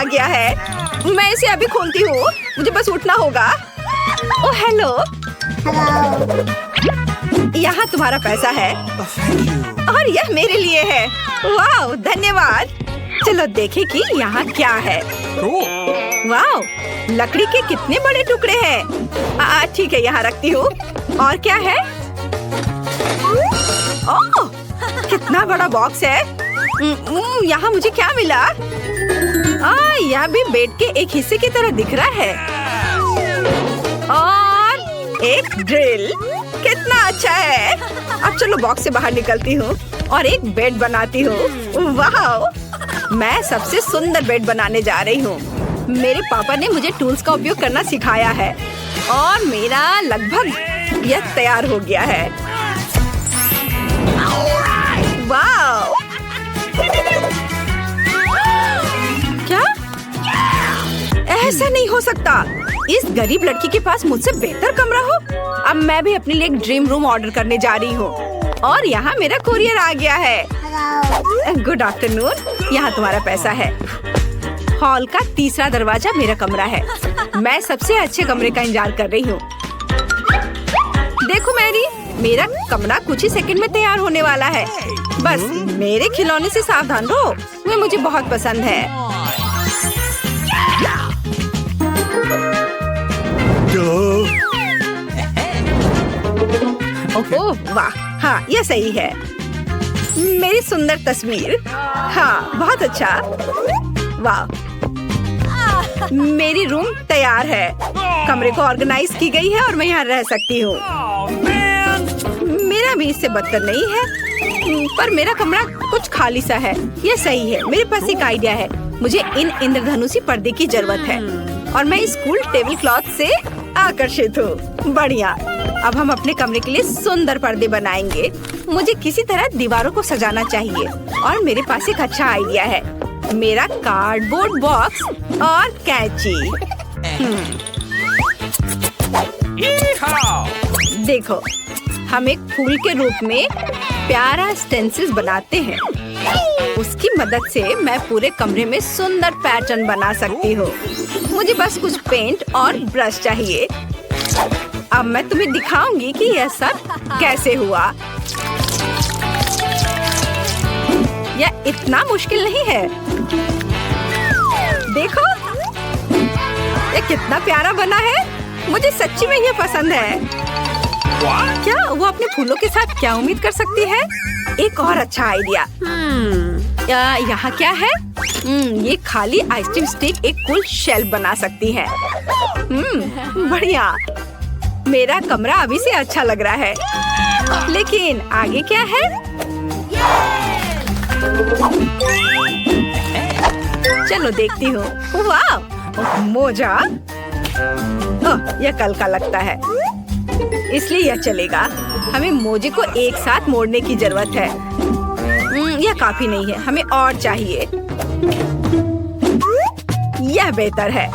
गया है। मैं इसे अभी खोलती हूँ। मुझे बस उठना होगा। ओह हेलो, यहाँ तुम्हारा पैसा है और यह मेरे लिए है। वाह धन्यवाद। चलो देखें कि यहाँ क्या है। वाह, लकड़ी के कितने बड़े टुकड़े हैं। ठीक है, यहाँ रखती हूँ। और क्या है? ओह, कितना बड़ा बॉक्स है। यहाँ मुझे क्या मिला? यह भी बेड के एक हिस्से की तरह दिख रहा है। और एक ड्रिल, कितना अच्छा है। अब चलो बॉक्स से बाहर निकलती हूँ और एक बेड बनाती हूँ। वाह, मैं सबसे सुंदर बेड बनाने जा रही हूँ। मेरे पापा ने मुझे टूल्स का उपयोग करना सिखाया है और मेरा लगभग यह तैयार हो गया है। वाह, क्या? ऐसा नहीं हो सकता। इस गरीब लड़की के पास मुझसे बेहतर कमरा हो। अब मैं भी अपने लिए एक ड्रीम रूम ऑर्डर करने जा रही हूँ और यहाँ मेरा कोरियर आ गया है। गुड आफ्टरनून, यहाँ तुम्हारा पैसा है। हॉल का तीसरा दरवाजा मेरा कमरा है। मैं सबसे अच्छे कमरे का इंतजार कर रही हूँ। देखो मैरी, मेरा कमरा कुछ ही सेकंड में तैयार होने वाला है। बस मेरे खिलौने से सावधान रहो, वे मुझे बहुत पसंद है। ओह वाह, हाँ यह सही है। मेरी सुंदर तस्वीर। हाँ बहुत अच्छा। वाह, मेरी रूम तैयार है। कमरे को ऑर्गेनाइज की गई है और मैं यहाँ रह सकती हूँ। मेरा भी इससे बदतर नहीं है, पर मेरा कमरा कुछ खाली सा है। यह सही है। मेरे पास एक आइडिया है। मुझे इन इंद्रधनुषी पर्दे की जरूरत है और मैं इस कूल टेबल क्लॉथ से आकर्षित हूँ। बढ़िया। अब हम अपने कमरे के लिए सुंदर पर्दे बनाएंगे। मुझे किसी तरह दीवारों को सजाना चाहिए और मेरे पास एक अच्छा आइडिया है। मेरा कार्डबोर्ड बॉक्स और कैंची। देखो, हम एक फूल के रूप में प्यारा स्टेंसिल्स बनाते हैं। उसकी मदद से मैं पूरे कमरे में सुंदर पैटर्न बना सकती हूँ। मुझे बस कुछ पेंट और ब्रश चाहिए। अब मैं तुम्हें दिखाऊंगी कि यह सब कैसे हुआ। यह इतना मुश्किल नहीं है। देखो, यह कितना प्यारा बना है। मुझे सच्ची में यह पसंद है। क्या वो अपने फूलों के साथ क्या उम्मीद कर सकती है? एक और अच्छा आइडिया। यहाँ क्या है? ये खाली आइसक्रीम स्टिक एक कूल शेल्फ बना सकती है। बढ़िया। मेरा कमरा अभी से अच्छा लग रहा है, लेकिन आगे क्या है? चलो देखती हूँ। वाह, मोजा। यह कल का लगता है, इसलिए यह चलेगा। हमें मोजे को एक साथ मोड़ने की जरूरत है। यह काफी नहीं है, हमें और चाहिए। यह बेहतर है।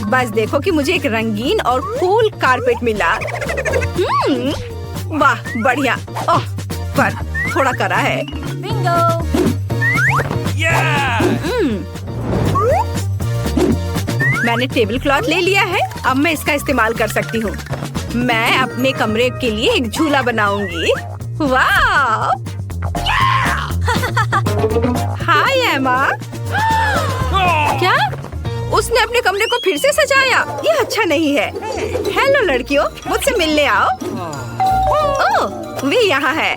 बस देखो कि मुझे एक रंगीन और कूल कारपेट मिला। वाह बढ़िया। ओह, पर थोड़ा कड़ा है। मैंने टेबल क्लॉथ ले लिया है। अब मैं इसका इस्तेमाल कर सकती हूँ। मैं अपने कमरे के लिए एक झूला बनाऊंगी। वाह! हाय एमा। क्या? उसने अपने कमरे को फिर से सजाया? ये अच्छा नहीं है। हेलो लड़कियों, मुझसे मिलने आओ। ओह, वे यहाँ है।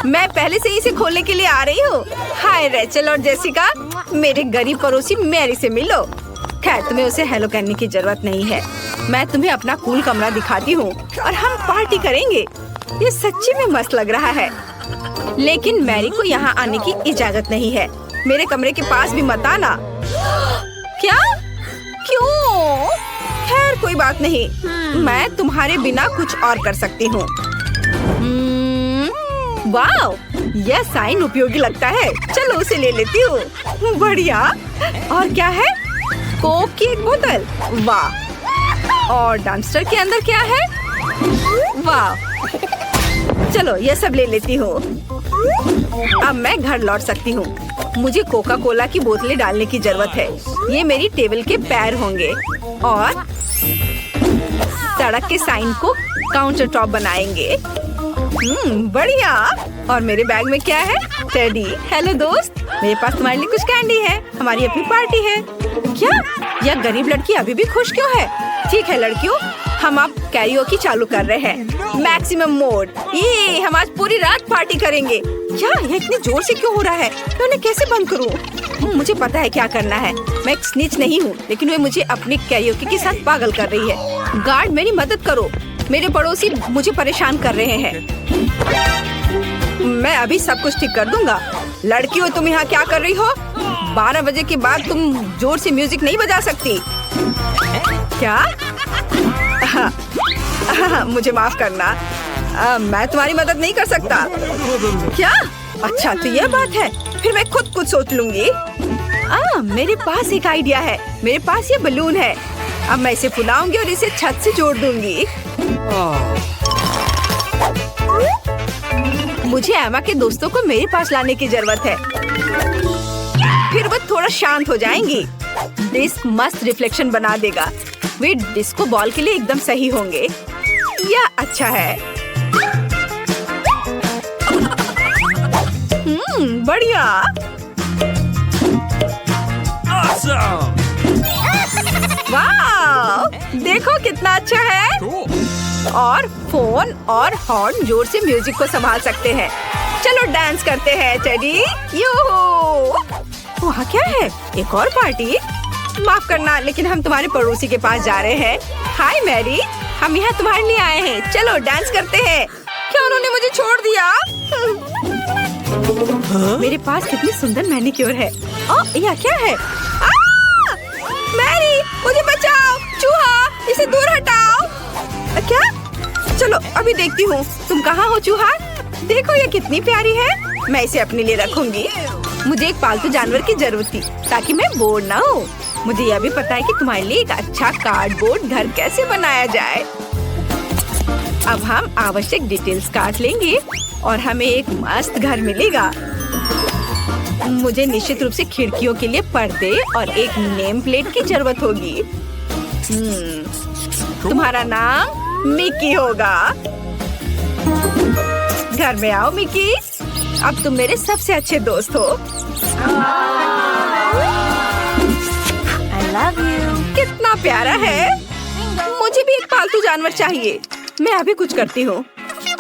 मैं पहले से इसे खोलने के लिए आ रही हूँ। हाय रेचल और जेसिका, मेरे गरीब पड़ोसी मैरी से मिलो। खैर, तुम्हें उसे हेलो कहने की जरूरत नहीं है। मैं तुम्हें अपना कूल कमरा दिखाती हूँ और हम पार्टी करेंगे। ये सच्ची में मस्त लग रहा है, लेकिन मैरी को यहाँ आने की इजाजत नहीं है। मेरे कमरे के पास भी मत आना। क्या? क्यों? खैर कोई बात नहीं, मैं तुम्हारे बिना कुछ और कर सकती हूँ। वाह, यह साइन उपयोगी लगता है। चलो उसे ले लेती हूँ। बढ़िया। और क्या है? कोक की एक बोतल। वाह। और डम्पस्टर के अंदर क्या है? वाह। चलो यह सब ले लेती हूँ। अब मैं घर लौट सकती हूँ। मुझे कोका कोला की बोतलें डालने की जरूरत है। ये मेरी टेबल के पैर होंगे और सड़क के साइन को काउंटर टॉप बनाएंगे। बढ़िया। और मेरे बैग में क्या है? टेडी। हेलो दोस्त, मेरे पास तुम्हारे लिए कुछ कैंडी है। हमारी अपनी पार्टी है। क्या यह गरीब लड़की अभी भी खुश क्यों है? ठीक है लड़कियों, हम अब कैरियोकी चालू कर रहे हैं। Maximum mode. ये हम आज पूरी रात पार्टी करेंगे। क्या यह इतनी जोर से क्यों हो रहा है? मैं उन्हें कैसे बंद करूं? मुझे पता है क्या करना है। मैं एक स्निच नहीं हूँ, लेकिन वे मुझे अपनी कैरियोकी के साथ पागल कर रही है। गार्ड मेरी मदद करो, मेरे पड़ोसी मुझे परेशान कर रहे हैं। मैं अभी सब कुछ ठीक कर दूंगा। लड़कियों, तुम यहाँ क्या कर रही हो? 12 बजे के बाद तुम जोर से म्यूजिक नहीं बजा सकती। क्या? मुझे माफ करना, मैं तुम्हारी मदद नहीं कर सकता। क्या? अच्छा तो यह बात है, फिर मैं खुद कुछ सोच लूंगी। मेरे पास एक आइडिया है। मेरे पास ये बलून है। अब मैं इसे फुलाऊंगी और इसे छत से जोड़ दूंगी। मुझे एमा के दोस्तों को मेरे पास लाने की जरूरत है, फिर वो थोड़ा शांत हो जाएंगी। डिस्क मस्त रिफ्लेक्शन बना देगा। वे डिस्को बॉल के लिए एकदम सही होंगे। यह अच्छा है। बढ़िया। वाह, देखो कितना अच्छा है। और फोन और हॉर्न जोर से म्यूजिक को संभाल सकते हैं। चलो डांस करते हैं टेडी। यूहू! वहाँ क्या है? एक और पार्टी? माफ करना, लेकिन हम तुम्हारे पड़ोसी के पास जा रहे हैं। हाय मैरी, हम यहाँ तुम्हारे लिए आए हैं। चलो डांस करते हैं। क्या उन्होंने मुझे छोड़ दिया? मेरे पास कितनी सुंदर मैनिक्योर है। यह क्या है? मैरी, मुझे बचाओ! चूहा, इसे दूर हटाओ। क्या? चलो अभी देखती हूँ। तुम कहाँ हो चूहा? देखो ये कितनी प्यारी है। मैं इसे अपने लिए रखूंगी। मुझे एक पालतू जानवर की जरूरत थी ताकि मैं बोर ना हो। मुझे यह भी पता है कि तुम्हारे लिए एक अच्छा कार्डबोर्ड घर कैसे बनाया जाए। अब हम आवश्यक डिटेल्स काट लेंगे और हमें एक मस्त घर मिलेगा। मुझे निश्चित रूप से खिड़कियों के लिए पर्दे और एक नेम प्लेट की जरूरत होगी। तुम्हारा नाम मिकी होगा। घर में आओ मिकी, अब तुम मेरे सबसे अच्छे दोस्त हो। I love you. कितना प्यारा है। मुझे भी एक पालतू जानवर चाहिए। मैं अभी कुछ करती हूँ।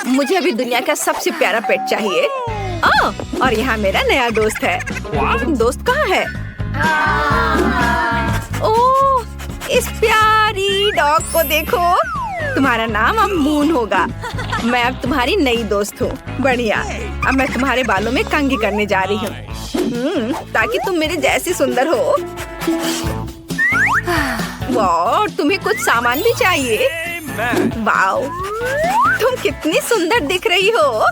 मुझे अभी दुनिया का सबसे प्यारा पेट चाहिए। और यहाँ मेरा नया दोस्त है। दोस्त कहाँ है? ओह, इस प्यारी डॉग को देखो। तुम्हारा नाम अब मून होगा। मैं अब तुम्हारी नई दोस्त हूँ। बढ़िया। अब मैं तुम्हारे बालों में कंघी करने जा रही हूँ, ताकि तुम मेरे जैसी सुंदर हो। वाह, तुम्हें कुछ सामान भी चाहिए। वाओ, तुम कितनी सुंदर दिख रही हो।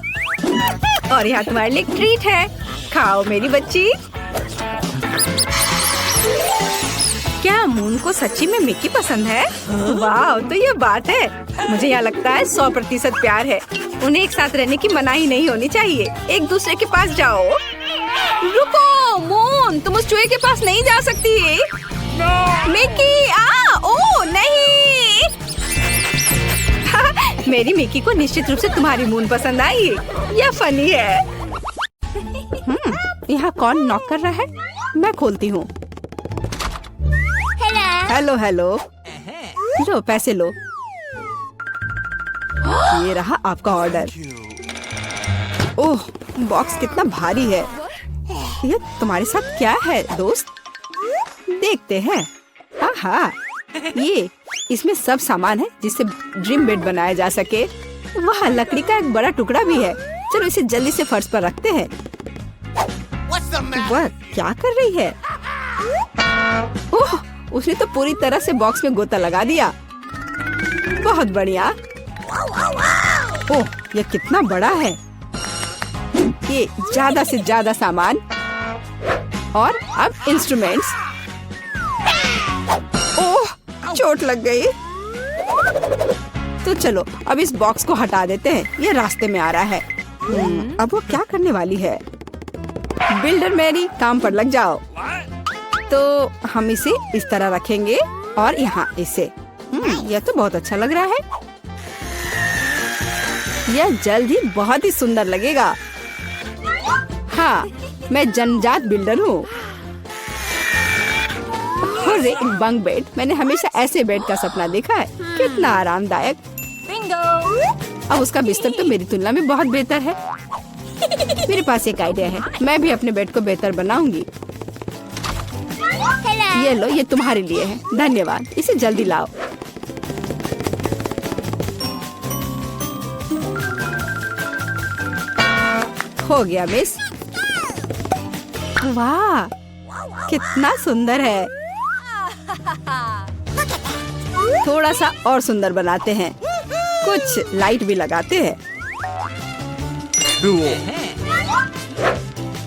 और यहाँ तुम्हारे लिए एक ट्रीट है। खाओ मेरी बच्ची। क्या मून को सच्ची में मिकी पसंद है? वाह, तो ये बात है। मुझे यहाँ लगता है 100% प्यार है। उन्हें एक साथ रहने की मनाही नहीं होनी चाहिए। एक दूसरे के पास जाओ। रुको मून, तुम उस चूहे के पास नहीं जा सकती। मिकी, ओ नहीं। मेरी मिकी को निश्चित रूप से तुम्हारी मून पसंद आई। यह फनी है। यहाँ कौन नॉक कर रहा है? मैं खोलती हूँ। Hello hello. लो पैसे लो। ये रहा आपका ऑर्डर। ओह, बॉक्स कितना भारी है। ये तुम्हारे साथ क्या है दोस्त? देखते हैं। आहा, ये इसमें सब सामान है जिससे ड्रीम बेड बनाया जा सके। वहाँ लकड़ी का एक बड़ा टुकड़ा भी है। चलो इसे जल्दी से फर्श पर रखते हैं। वह क्या कर रही है? ओह, उसने तो पूरी तरह से बॉक्स में गोता लगा दिया। बहुत बढ़िया। ओह, यह कितना बड़ा है। ये ज्यादा से ज्यादा सामान और अब इंस्ट्रूमेंट्स। ओह, चोट लग गई। तो चलो अब इस बॉक्स को हटा देते हैं। ये रास्ते में आ रहा है। अब वो क्या करने वाली है? बिल्डर मैरी, काम पर लग जाओ। तो हम इसे इस तरह रखेंगे और यहाँ इसे। यह तो बहुत अच्छा लग रहा है। यह जल्द ही बहुत ही सुंदर लगेगा। हाँ, मैं जन्मजात बिल्डर हूँ। एक बंक बेड, मैंने हमेशा ऐसे बेड का सपना देखा है। कितना आरामदायक। अब उसका बिस्तर तो मेरी तुलना में बहुत बेहतर है। मेरे पास एक आइडिया है, मैं भी अपने बेड को बेहतर बनाऊंगी। ये लो, ये तुम्हारे लिए है। धन्यवाद, इसे जल्दी लाओ। हो गया मिस। वाह, कितना सुंदर है। थोड़ा सा और सुंदर बनाते हैं, कुछ लाइट भी लगाते हैं।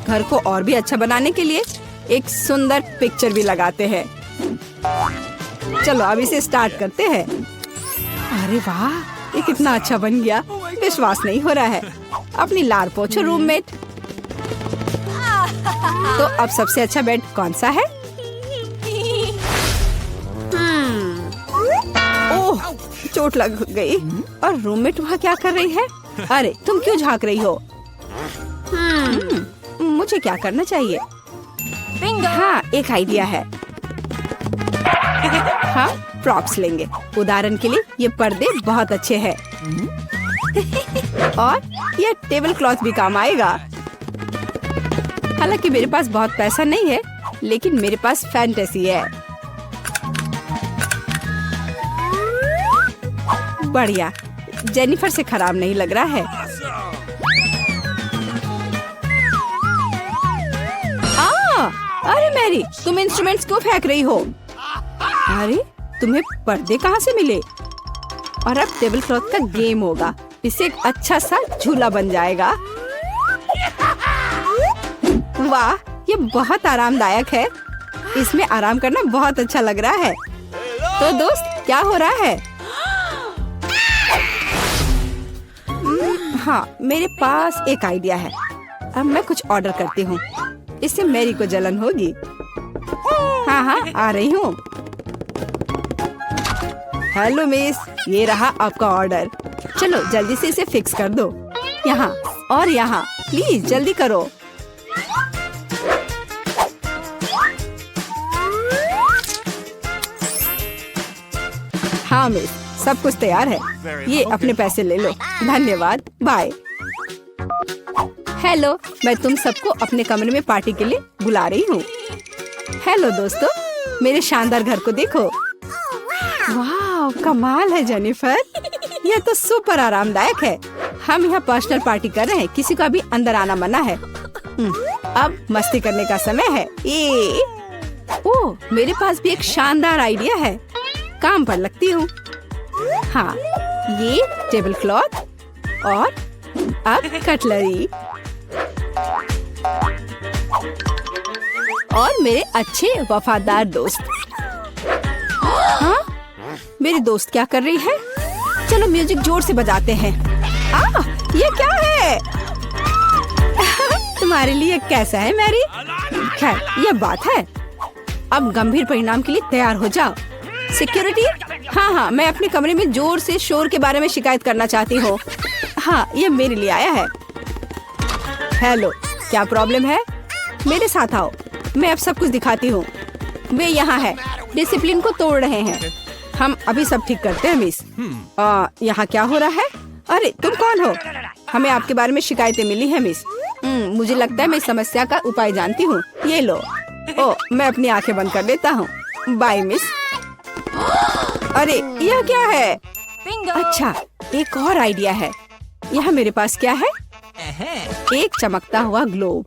घर को और भी अच्छा बनाने के लिए एक सुंदर पिक्चर भी लगाते हैं। चलो अब इसे स्टार्ट करते हैं। अरे वाह, ये कितना अच्छा बन गया। विश्वास नहीं हो रहा है। अपनी लार पोछो रूममेट। तो अब सबसे अच्छा बेड कौन सा है? ओह, चोट लग गई। और रूममेट वहाँ क्या कर रही है? अरे तुम क्यों झांक रही हो? मुझे क्या करना चाहिए? हाँ, एक आइडिया है। हाँ, प्रॉप्स लेंगे। उदाहरण के लिए ये पर्दे बहुत अच्छे हैं। और ये टेबल क्लॉथ भी काम आएगा। हालांकि मेरे पास बहुत पैसा नहीं है, लेकिन मेरे पास फैंटेसी है। बढ़िया, जेनिफर से खराब नहीं लग रहा है। अरे मैरी, तुम इंस्ट्रूमेंट्स क्यों फेंक रही हो? अरे तुम्हें पर्दे कहाँ से मिले? और अब टेबल क्लॉथ का गेम होगा। इससे एक अच्छा सा झूला बन जाएगा। वाह, ये बहुत आरामदायक है। इसमें आराम करना बहुत अच्छा लग रहा है। तो दोस्त, क्या हो रहा है? हाँ, मेरे पास एक आइडिया है। अब मैं कुछ ऑर्डर करती हूँ। इससे मैरी को जलन होगी। हाँ हाँ, आ रही हूँ। हेलो मिस, ये रहा आपका ऑर्डर। चलो जल्दी से इसे फिक्स कर दो। यहाँ और यहाँ, प्लीज जल्दी करो। हाँ मिस, सब कुछ तैयार है। ये अपने पैसे ले लो। धन्यवाद, बाय। हेलो, मैं तुम सबको अपने कमरे में पार्टी के लिए बुला रही हूँ। हेलो दोस्तों, मेरे शानदार घर को देखो। वाह, कमाल है जेनिफर। यह तो सुपर आरामदायक है। हम यहाँ पर्सनल पार्टी कर रहे हैं। किसी को अभी अंदर आना मना है। अब मस्ती करने का समय है। ओह, मेरे पास भी एक शानदार आइडिया है। काम पर लगती हूँ। हाँ, ये टेबल क्लॉथ और अब कटलरी और मेरे अच्छे वफादार दोस्त। हाँ, मेरी दोस्त क्या कर रही है? चलो म्यूजिक जोर से बजाते हैं। ये क्या है? तुम्हारे लिए कैसा है मैरी? खैर, ये बात है। अब गंभीर परिणाम के लिए तैयार हो जाओ। सिक्योरिटी, हाँ, मैं अपने कमरे में जोर से शोर के बारे में शिकायत करना चाहती हूँ। हाँ, ये मेरे लिए आया है। हेलो, क्या प्रॉब्लम है? मेरे साथ आओ, मैं अब सब कुछ दिखाती हूँ। वे यहाँ है, डिसिप्लिन को तोड़ रहे हैं। हम अभी सब ठीक करते हैं मिस। यहाँ क्या हो रहा है? अरे तुम कौन हो? हमें आपके बारे में शिकायतें मिली है मिस। मुझे लगता है मैं इस समस्या का उपाय जानती हूँ। ये लो। मैं अपनी आंखें बंद कर लेता हूँ। Bye miss. अरे यह क्या है? अच्छा, एक और आइडिया है। यहाँ मेरे पास क्या है? एक चमकता हुआ ग्लोब।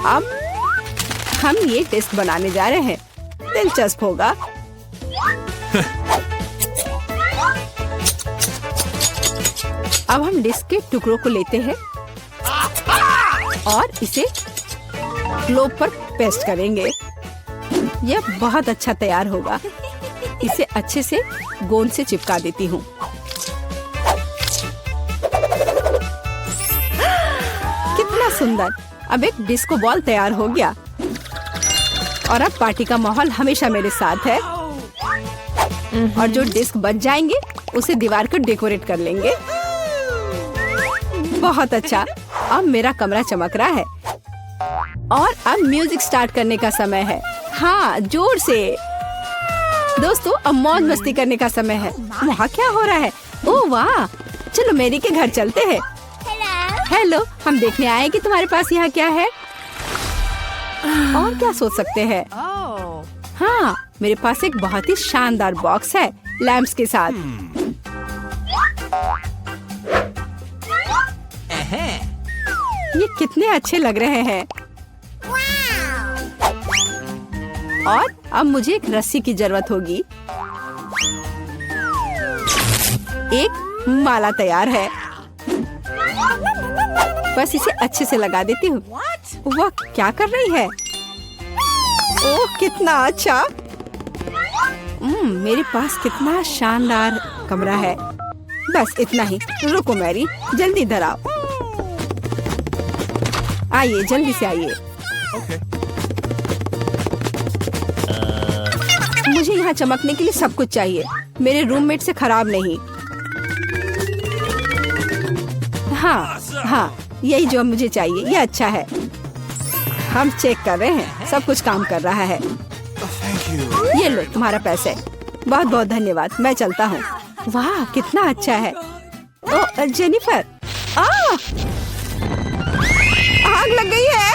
अब हम ये टेस्ट बनाने जा रहे हैं। दिलचस्प होगा। अब हम डिस्क के टुकड़ों को लेते हैं और इसे ग्लोब पर पेस्ट करेंगे। यह बहुत अच्छा तैयार होगा। इसे अच्छे से गोंद से चिपका देती हूँ। कितना सुंदर। अब एक डिस्को बॉल तैयार हो गया और अब पार्टी का माहौल हमेशा मेरे साथ है। और जो डिस्क बच जाएंगे उसे दीवार को डेकोरेट कर लेंगे। बहुत अच्छा, अब मेरा कमरा चमक रहा है और अब म्यूजिक स्टार्ट करने का समय है। हाँ, जोर से। दोस्तों, अब मौज मस्ती करने का समय है। वहाँ क्या हो रहा है? ओह वाह, चलो मेरी के घर चलते हैं। हेलो, हम देखने आए हैं कि तुम्हारे पास यहाँ क्या है। और क्या सोच सकते हैं? हाँ, मेरे पास एक बहुत ही शानदार बॉक्स है लैंप्स के साथ। ये कितने अच्छे लग रहे हैं। और अब मुझे एक रस्सी की जरूरत होगी। एक माला तैयार है, बस इसे अच्छे से लगा देती हूँ। वह क्या कर रही है? ओह, कितना अच्छा। मेरे पास कितना शानदार कमरा है। बस इतना ही। रुको मैरी, जल्दी इधर आओ। आइए, जल्दी से आइए। मुझे यहाँ चमकने के लिए सब कुछ चाहिए, मेरे रूममेट से खराब नहीं। हाँ हाँ, यही जो मुझे चाहिए, ये अच्छा है। हम चेक कर रहे हैं, सब कुछ काम कर रहा है। ये लो तुम्हारा पैसे। बहुत बहुत धन्यवाद, मैं चलता हूँ। वाह, कितना अच्छा है। ओह जेनिफर, आग लग गई है।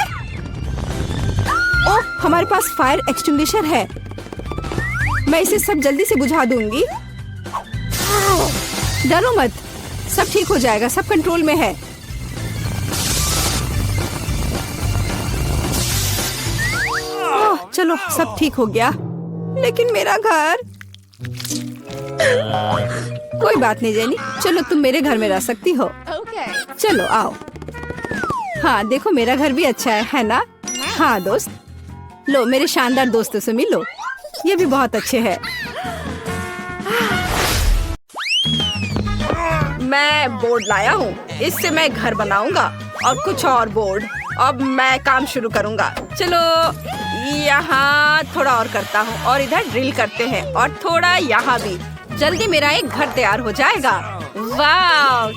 ओह, हमारे पास फायर एक्सटिंग्विशर है, मैं इसे सब जल्दी से बुझा दूंगी। डरो मत, सब ठीक हो जाएगा, सब कंट्रोल में है। ओह, चलो सब ठीक हो गया, लेकिन मेरा घर। कोई बात नहीं जेनी, चलो तुम मेरे घर में रह सकती हो। चलो आओ। हाँ देखो, मेरा घर भी अच्छा है ना? हाँ दोस्त, लो मेरे शानदार दोस्तों से मिलो, ये भी बहुत अच्छे हैं। मैं बोर्ड लाया हूँ, इससे मैं घर बनाऊंगा और कुछ और बोर्ड। अब मैं काम शुरू करूंगा। चलो यहाँ थोड़ा और करता हूँ और इधर ड्रिल करते हैं और थोड़ा यहाँ भी। जल्दी मेरा एक घर तैयार हो जाएगा। वाह,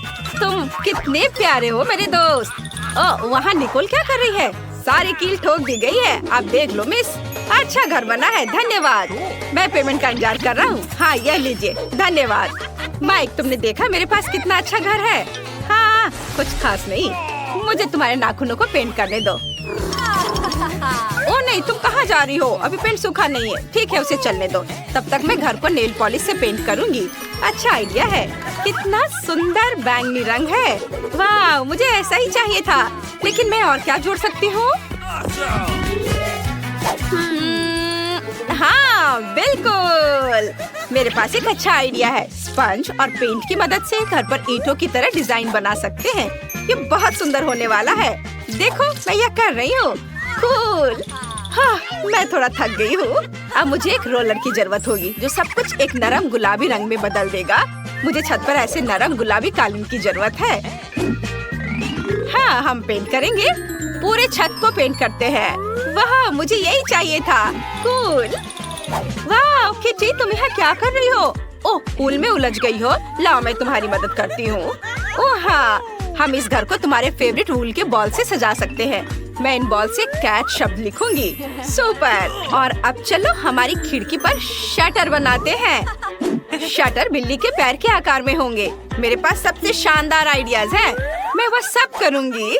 तुम कितने प्यारे हो मेरे दोस्त। ओह, वहाँ निकोल क्या कर रही है? सारी कील ठोक दी गई है, आप देख लो मिस। अच्छा घर बना है, धन्यवाद। मैं पेमेंट का इंतजार कर रहा हूँ। हाँ यह लीजिए, धन्यवाद। माइक, तुमने देखा मेरे पास कितना अच्छा घर है? हाँ, कुछ खास नहीं। मुझे तुम्हारे नाखूनों को पेंट करने दो। ओ नहीं, तुम कहाँ जा रही हो? अभी पेंट सूखा नहीं है। ठीक है, उसे चलने दो, तब तक मैं घर को नेल पॉलिश से पेंट करूँगी। अच्छा आइडिया है, कितना सुंदर बैंगनी रंग है। वाह, मुझे ऐसा ही चाहिए था, लेकिन मैं और क्या जोड़ सकती हूँ? हाँ बिल्कुल, मेरे पास एक अच्छा आइडिया है। स्पंज और पेंट की मदद से घर पर ईंटों की तरह डिजाइन बना सकते हैं। ये बहुत सुंदर होने वाला है। देखो, मैं यह कर रही हूँ। कूल। हाँ, मैं थोड़ा थक गई हूँ। अब मुझे एक रोलर की जरूरत होगी जो सब कुछ एक नरम गुलाबी रंग में बदल देगा। मुझे छत पर ऐसे नरम गुलाबी कालीन की जरूरत है। हाँ, हम पेंट करेंगे, पूरे छत को पेंट करते हैं। वाह, मुझे यही चाहिए था। कूल। वाह किटी, तुम यहाँ क्या कर रही हो? ओह, पूल में उलझ गई हो। लाओ मैं तुम्हारी मदद करती हूँ। ओह हाँ, हम इस घर को तुम्हारे फेवरेट वूल के बॉल से सजा सकते हैं। मैं इन बॉल से कैट शब्द लिखूंगी। सुपर। और अब चलो हमारी खिड़की पर शटर बनाते हैं। शटर बिल्ली के पैर के आकार में होंगे। मेरे पास सबसे शानदार आइडियाज हैं। मैं वह सब करूंगी।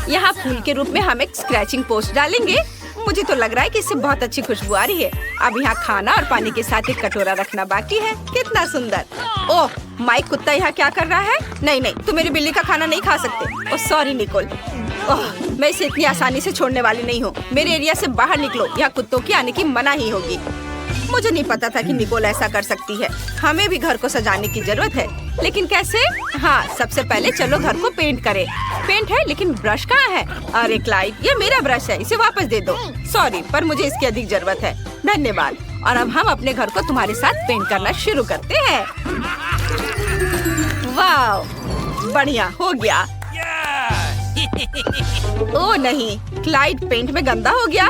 यहाँ फूल के रूप में हम एक स्क्रैचिंग पोस्ट डालेंगे। मुझे तो लग रहा है कि इससे बहुत अच्छी खुशबू आ रही है। अब यहाँ खाना और पानी के साथ एक कटोरा रखना बाकी है। कितना सुंदर। ओह, माइक कुत्ता यहाँ क्या कर रहा है? नहीं नहीं, तुम मेरी बिल्ली का खाना नहीं खा सकते। Oh sorry Nicol. ओह, मैं इसे इतनी आसानी से छोड़ने वाली नहीं हूँ। मेरे एरिया से बाहर निकलो, यहाँ कुत्तों की आने की मनाही होगी। मुझे नहीं पता था कि निकोल ऐसा कर सकती है। हमें भी घर को सजाने की जरूरत है, लेकिन कैसे? हाँ, सबसे पहले चलो घर को पेंट करें। पेंट है, लेकिन ब्रश कहाँ है? अरे क्लाइड, ये मेरा ब्रश है, इसे वापस दे दो। सॉरी, पर मुझे इसकी अधिक जरूरत है। धन्यवाद। और अब हम अपने घर को तुम्हारे साथ पेंट करना शुरू करते हैं। वाह, बढ़िया हो गया। ओ नहीं, क्लाइड पेंट में गंदा हो गया।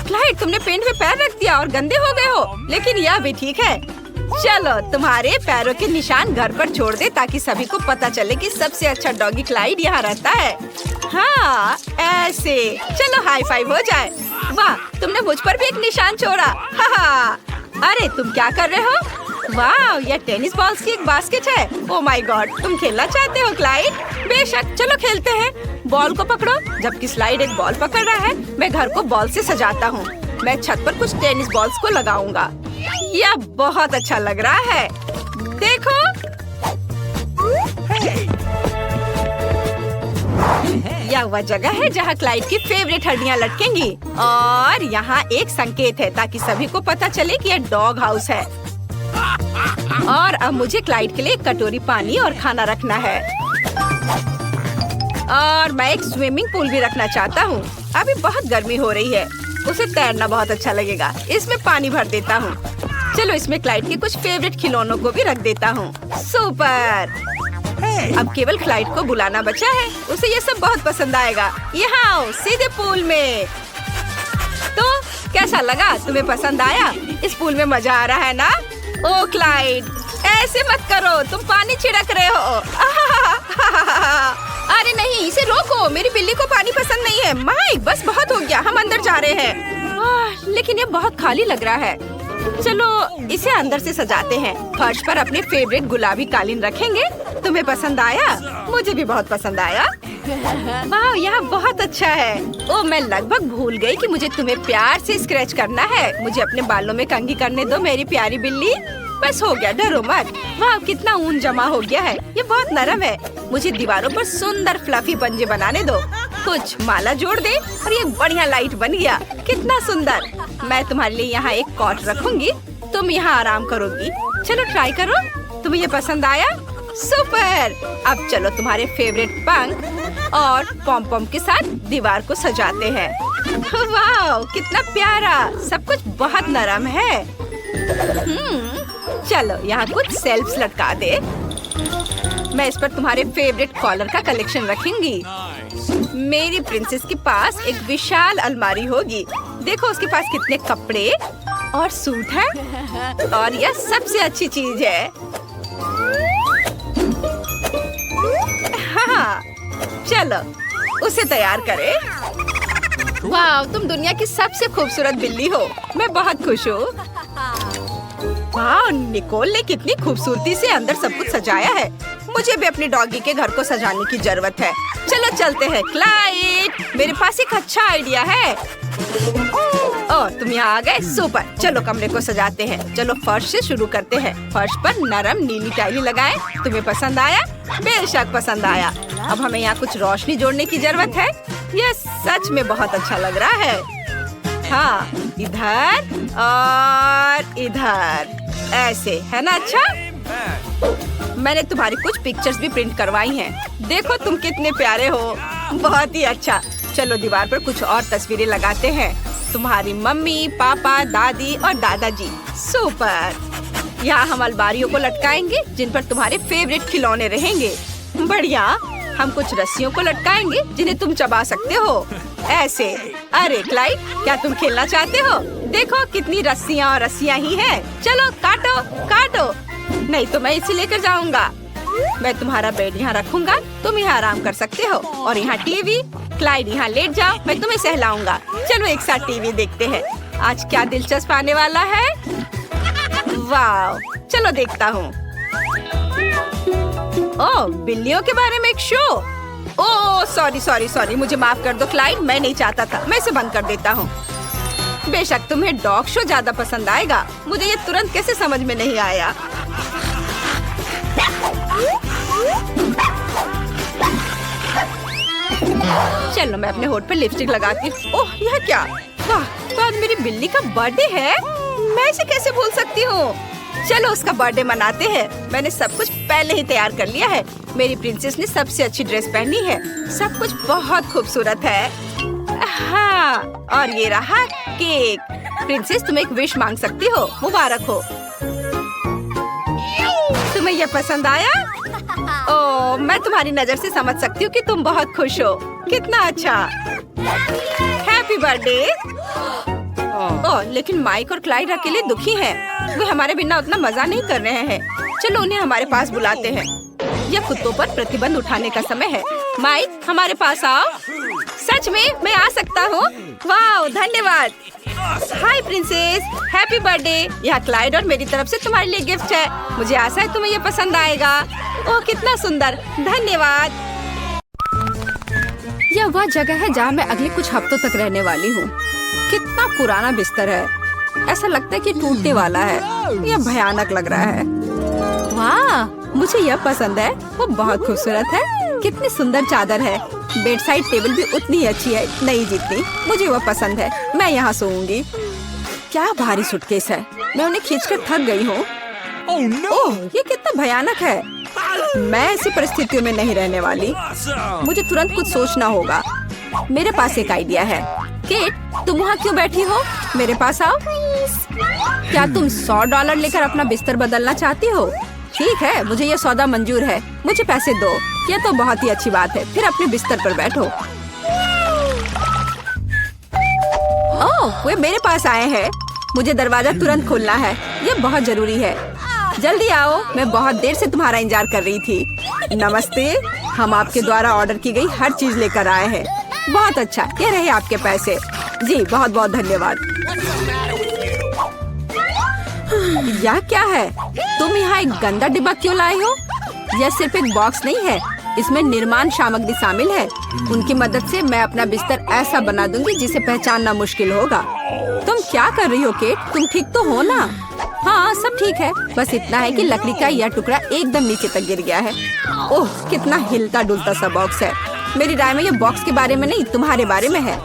क्लाइड, तुमने पेंट में पैर रख दिया और गंदे हो गए हो, लेकिन यह भी ठीक है। चलो तुम्हारे पैरों के निशान घर पर छोड़ दे ताकि सभी को पता चले कि सबसे अच्छा डॉगी क्लाइड यहाँ रहता है। हाँ, ऐसे। चलो हाई फाइव हो जाए। वाह, तुमने मुझ पर भी एक निशान छोड़ा। हाँ। अरे तुम क्या कर रहे हो? वाह, यह टेनिस बॉल्स की एक बास्केट है। ओह माय गॉड, तुम खेलना चाहते हो क्लाइड? बेशक, चलो खेलते हैं। बॉल को पकड़ो। जबकि स्लाइड एक बॉल पकड़ रहा है, मैं घर को बॉल से सजाता हूँ। मैं छत पर कुछ टेनिस बॉल्स को लगाऊंगा। यह बहुत अच्छा लग रहा है। देखो। यह वह जगह है जहाँ क्लाइड की फेवरेट हड्डियाँ लटकेंगी। और यहाँ एक संकेत है ताकि सभी को पता चले कि यह डॉग हाउस है। और अब मुझे क्लाइड के लिए एक कटोरी पानी और खाना रखना है। और मैं एक स्विमिंग पूल भी रखना चाहता हूँ। अभी बहुत गर्मी हो रही है, उसे तैरना बहुत अच्छा लगेगा। इसमें पानी भर देता हूँ। चलो इसमें क्लाइड के कुछ फेवरेट खिलौनों को भी रख देता हूँ। सुपर। अब केवल क्लाइड को बुलाना बचा है। उसे ये सब बहुत पसंद आएगा। यहाँ आओ, सीधे पूल में। तो कैसा लगा? तुम्हें पसंद आया? इस पूल में मजा आ रहा है ना? ओ क्लाइड, ऐसे मत करो, तुम पानी छिड़क रहे हो। अरे नहीं, इसे रोको। मेरी बिल्ली को पानी पसंद नहीं है। माइक, बस बहुत हो गया, हम अंदर जा रहे हैं। लेकिन ये बहुत खाली लग रहा है। चलो इसे अंदर से सजाते हैं। फर्श पर अपने फेवरेट गुलाबी कालीन रखेंगे। तुम्हें पसंद आया? मुझे भी बहुत पसंद आया। वाह, यह बहुत अच्छा है। ओ, मैं लगभग भूल गई कि मुझे तुम्हें प्यार से स्क्रैच करना है। मुझे अपने बालों में कंघी करने दो मेरी प्यारी बिल्ली। बस हो गया, डरो मत। वाह, कितना ऊन जमा हो गया है। ये बहुत नरम है। मुझे दीवारों पर सुंदर फ्लफी पंजे बनाने दो। कुछ माला जोड़ दे और ये बढ़िया लाइट बन गया। कितना सुंदर। मैं तुम्हारे लिए यहाँ एक कॉट रखूंगी। तुम यहाँ आराम करोगी। चलो ट्राई करो। तुम्हें ये पसंद आया? सुपर। अब चलो तुम्हारे फेवरेट पंख और पॉम पॉम के साथ दीवार को सजाते हैं। वाह, कितना प्यारा। सब कुछ बहुत नरम है। चलो यहाँ कुछ शेल्फ्स लटका दे। मैं इस पर तुम्हारे फेवरेट कॉलर का कलेक्शन रखूंगी। मेरी प्रिंसेस के पास एक विशाल अलमारी होगी। देखो उसके पास कितने कपड़े और सूट हैं। और यह सबसे अच्छी चीज है। हाँ, चलो उसे तैयार करें। वाह, तुम दुनिया की सबसे खूबसूरत बिल्ली हो। मैं बहुत खुश हूँ। वाह, निकोल ने कितनी खूबसूरती से अंदर सब कुछ सजाया है। मुझे भी अपने डॉगी के घर को सजाने की जरूरत है। चलो चलते हैं। क्लाइड, मेरे पास एक अच्छा आइडिया है। ओह, तुम यहाँ आ गए। सुपर। चलो कमरे को सजाते हैं। चलो फर्श से शुरू करते हैं। फर्श पर नरम नीली टाइली लगाएं। तुम्हें पसंद आया? बेशक पसंद आया। अब हमें यहाँ कुछ रोशनी जोड़ने की जरूरत है। यह सच में बहुत अच्छा लग रहा है। हाँ, इधर और इधर, ऐसे है ना? अच्छा, मैंने तुम्हारी कुछ पिक्चर्स भी प्रिंट करवाई हैं। देखो तुम कितने प्यारे हो। बहुत ही अच्छा। चलो दीवार पर कुछ और तस्वीरें लगाते हैं। तुम्हारी मम्मी, पापा, दादी और दादाजी। सुपर। यहाँ हम अलमारियों को लटकाएंगे जिन पर तुम्हारे फेवरेट खिलौने रहेंगे। बढ़िया। हम कुछ रस्सियों को लटकाएंगे जिन्हें तुम चबा सकते हो, ऐसे। अरे क्लाइड, क्या तुम खेलना चाहते हो? देखो कितनी रस्सियाँ और रस्सियाँ ही हैं। चलो काटो काटो। नहीं तो मैं इसे लेकर जाऊंगा। मैं तुम्हारा बेड यहाँ रखूंगा। तुम यहाँ आराम कर सकते हो। और यहाँ टीवी। क्लाइड यहाँ लेट जाओ, मैं तुम्हें सहलाऊंगा। चलो एक साथ टीवी देखते हैं। आज क्या दिलचस्प आने वाला है? वाह, चलो देखता हूँ। ओह, बिल्लियों के बारे में एक show. Oh sorry sorry sorry, मुझे माफ कर दो क्लाइड, मैं नहीं चाहता था। मैं इसे बंद कर देता हूँ। बेशक तुम्हें डॉग शो ज्यादा पसंद आएगा। मुझे ये तुरंत कैसे समझ में नहीं आया। चलो मैं अपने होठ पर लिपस्टिक लगाती हूँ। ओह, यह क्या? वाह, तो आज मेरी बिल्ली का बर्थडे है। मैं इसे कैसे भूल सकती हूँ? चलो उसका बर्थडे मनाते हैं। मैंने सब कुछ पहले ही तैयार कर लिया है। मेरी प्रिंसेस ने सबसे अच्छी ड्रेस पहनी है। सब कुछ बहुत खूबसूरत है। हाँ, और ये रहा केक। प्रिंसेस, तुम एक विश मांग सकती हो। मुबारक हो। तुम्हें यह पसंद आया? ओह, मैं तुम्हारी नजर से समझ सकती हूँ कि तुम बहुत खुश हो। कितना अच्छा। Happy birthday. ओह, लेकिन माइक और क्लाइड अकेले दुखी हैं। वे हमारे बिना उतना मजा नहीं कर रहे हैं। चलो उन्हें हमारे पास बुलाते हैं। यह कुत्तों पर प्रतिबंध उठाने का समय है। माइक, हमारे पास आओ। सच में मैं आ सकता हूँ? वाह, धन्यवाद। हाय प्रिंसेस, हैप्पी बर्थडे। यह क्लाइड और मेरी तरफ से तुम्हारे लिए गिफ्ट है। मुझे आशा है तुम्हें यह पसंद आएगा। ओह, कितना सुंदर, धन्यवाद। यह वह जगह है जहाँ मैं अगले कुछ हफ्तों तक रहने वाली हूँ। कितना पुराना बिस्तर है, ऐसा लगता है कि टूटने वाला है। यह भयानक लग रहा है। वाह, मुझे यह पसंद है। वो बहुत खूबसूरत है। कितनी सुंदर चादर है। बेड साइड टेबल भी उतनी ही अच्छी है, नहीं जितनी। मुझे वह पसंद है। मैं यहाँ सोऊंगी। क्या भारी सूटकेस है। मैं उन्हें खींचकर थक गई हूँ। ओह, ये कितना भयानक है। मैं ऐसी परिस्थितियों में नहीं रहने वाली। मुझे तुरंत कुछ सोचना होगा। मेरे पास एक आइडिया है। केट, तुम वहाँ क्यों बैठी हो? मेरे पास आओ। क्या तुम $100 लेकर अपना बिस्तर बदलना चाहती हो? ठीक है, मुझे यह सौदा मंजूर है। मुझे पैसे दो। यह तो बहुत ही अच्छी बात है। फिर अपने बिस्तर पर बैठो। ओह, वे मेरे पास आए हैं। मुझे दरवाजा तुरंत खोलना है। यह बहुत जरूरी है। जल्दी आओ, मैं बहुत देर से तुम्हारा इंतजार कर रही थी। नमस्ते, हम आपके द्वारा ऑर्डर की गई हर चीज लेकर आए हैं। बहुत अच्छा, ये रहे आपके पैसे। जी, बहुत बहुत धन्यवाद। यह क्या है? तुम यहाँ एक गंदा डिब्बा क्यों लाए हो? यह सिर्फ एक बॉक्स नहीं है, इसमें निर्माण सामग्री शामिल है। उनकी मदद से मैं अपना बिस्तर ऐसा बना दूंगी जिसे पहचानना मुश्किल होगा। तुम क्या कर रही हो केट? तुम ठीक तो हो ना? हाँ, सब ठीक है। बस इतना है कि लकड़ी का यह टुकड़ा एकदम नीचे तक गिर गया है। ओह, कितना हिलता डुलता सा बॉक्स है। मेरी राय में यह बॉक्स के बारे में नहीं, तुम्हारे बारे में है।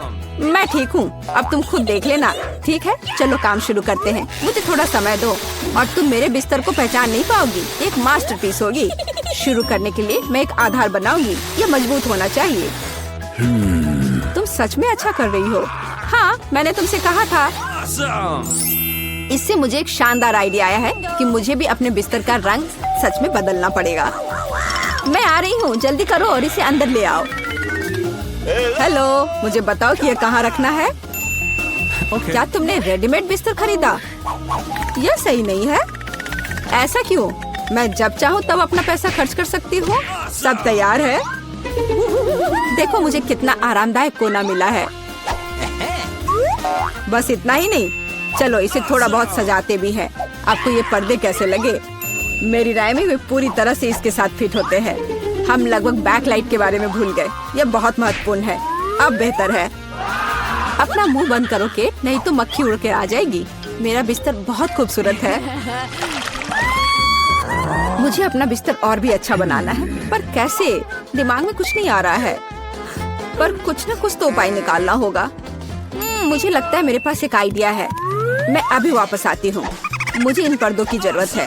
मैं ठीक हूँ, अब तुम खुद देख लेना। ठीक है, चलो काम शुरू करते हैं। मुझे थोड़ा समय दो और तुम मेरे बिस्तर को पहचान नहीं पाओगी। एक मास्टरपीस होगी। शुरू करने के लिए मैं एक आधार बनाऊंगी। यह मजबूत होना चाहिए। तुम सच में अच्छा कर रही हो। हाँ, मैंने तुमसे कहा था। इससे मुझे एक शानदार आइडिया आया है कि मुझे भी अपने बिस्तर का रंग सच में बदलना पड़ेगा। मैं आ रही हूँ, जल्दी करो और इसे अंदर ले आओ। हेलो, मुझे बताओ कि यह कहाँ रखना है। क्या तुमने रेडीमेड बिस्तर खरीदा? यह सही नहीं है। ऐसा क्यों? मैं जब चाहूँ तब अपना पैसा खर्च कर सकती हूँ। सब तैयार है। देखो मुझे कितना आरामदायक कोना मिला है। बस इतना ही नहीं, चलो इसे थोड़ा बहुत सजाते भी हैं। आपको ये पर्दे कैसे लगे? मेरी राय में वे पूरी तरह से इसके साथ फिट होते हैं। हम लगभग बैकलाइट के बारे में भूल गए। यह बहुत महत्वपूर्ण है। अब बेहतर है। अपना मुंह बंद करो केट, नहीं तो मक्खी उड़ के आ जाएगी। मेरा बिस्तर बहुत खूबसूरत है। मुझे अपना बिस्तर और भी अच्छा बनाना है, पर कैसे? दिमाग में कुछ नहीं आ रहा है। पर कुछ न कुछ तो उपाय निकालना होगा। मुझे लगता है मेरे पास एक आइडिया है। मैं अभी वापस आती हूँ। मुझे इन पर्दों की जरूरत है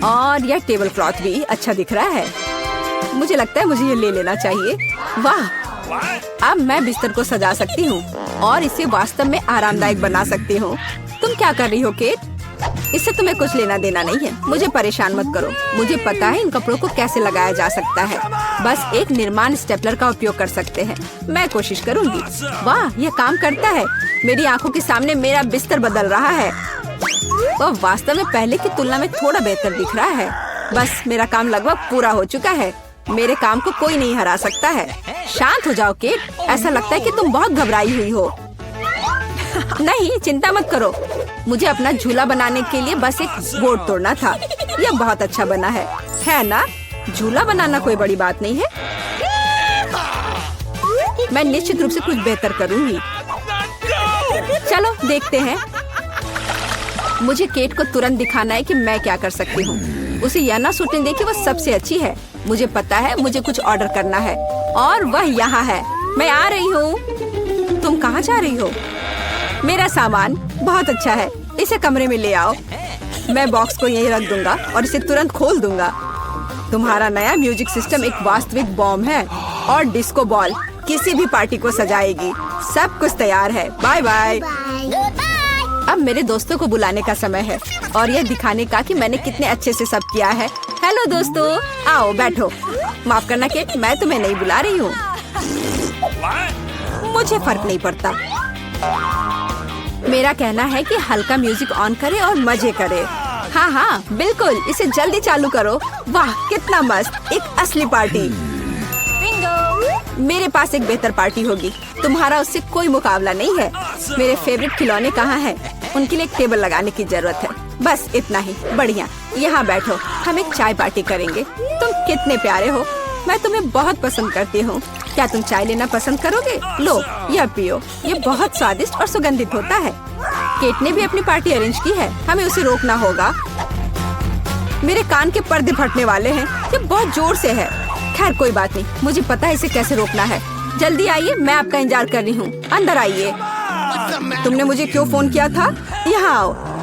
और यह टेबल क्लॉथ भी अच्छा दिख रहा है। मुझे लगता है मुझे ये ले लेना चाहिए। वाह, अब मैं बिस्तर को सजा सकती हूँ और इसे वास्तव में आरामदायक बना सकती हूँ। तुम क्या कर रही हो केट? इससे तुम्हें कुछ लेना देना नहीं है। मुझे परेशान मत करो। मुझे पता है इन कपड़ों को कैसे लगाया जा सकता है। बस एक निर्माण स्टेपलर का उपयोग कर सकते हैं। मैं कोशिश करूँगी। वाह, यह काम करता है। मेरी आंखों के सामने मेरा बिस्तर बदल रहा है। वह वास्तव में पहले की तुलना में थोड़ा बेहतर दिख रहा है। बस मेरा काम लगभग पूरा हो चुका है। मेरे काम को कोई नहीं हरा सकता है। शांत हो जाओ केट। ऐसा लगता है कि तुम बहुत घबराई हुई हो। नहीं, चिंता मत करो। मुझे अपना झूला बनाने के लिए बस एक बोर्ड तोड़ना था। यह बहुत अच्छा बना है ना? झूला बनाना कोई बड़ी बात नहीं है। मैं निश्चित रूप से कुछ बेहतर करूंगी। चलो देखते हैं। मुझे केट को तुरंत दिखाना है कि मैं क्या कर सकती हूँ। उसे यह ना सोचने दे कि वह सबसे अच्छी है। मुझे पता है मुझे कुछ ऑर्डर करना है और वह यहाँ है। मैं आ रही हूँ। तुम कहाँ जा रही हो? मेरा सामान बहुत अच्छा है, इसे कमरे में ले आओ। मैं बॉक्स को यहीं रख दूंगा और इसे तुरंत खोल दूंगा। तुम्हारा नया म्यूजिक सिस्टम एक वास्तविक बॉम्ब है और डिस्को बॉल किसी भी पार्टी को सजाएगी। सब कुछ तैयार है। Bye bye. अब मेरे दोस्तों को बुलाने का समय है और यह दिखाने का कि मैंने कितने अच्छे से सब किया है। हेलो दोस्तों, आओ बैठो। माफ करना केट, मैं तुम्हें नहीं बुला रही हूँ। मुझे फर्क नहीं पड़ता। मेरा कहना है कि हल्का म्यूजिक ऑन करे और मजे करे। हाँ हाँ बिल्कुल, इसे जल्दी चालू करो। वाह कितना मस्त, एक असली पार्टी। मेरे पास एक बेहतर पार्टी होगी, तुम्हारा उससे कोई मुकाबला नहीं है। मेरे फेवरेट खिलौने कहाँ हैं? उनके लिए एक टेबल लगाने की जरूरत है। बस इतना ही। बढ़िया, यहाँ बैठो, हम एक चाय पार्टी करेंगे। तुम कितने प्यारे हो, मैं तुम्हें बहुत पसंद करती हूँ। क्या तुम चाय लेना पसंद करोगे? लो यह पियो, ये बहुत स्वादिष्ट और सुगंधित होता है। केट ने भी अपनी पार्टी अरेंज की है, हमें उसे रोकना होगा। मेरे कान के पर्दे फटने वाले हैं, ये बहुत जोर से है। खैर कोई बात नहीं, मुझे पता है इसे कैसे रोकना है। जल्दी आइए, मैं आपका इंतजार कर रही हूँ। अंदर आइए। तुमने मुझे क्यों फोन किया था? यहाँ आओ।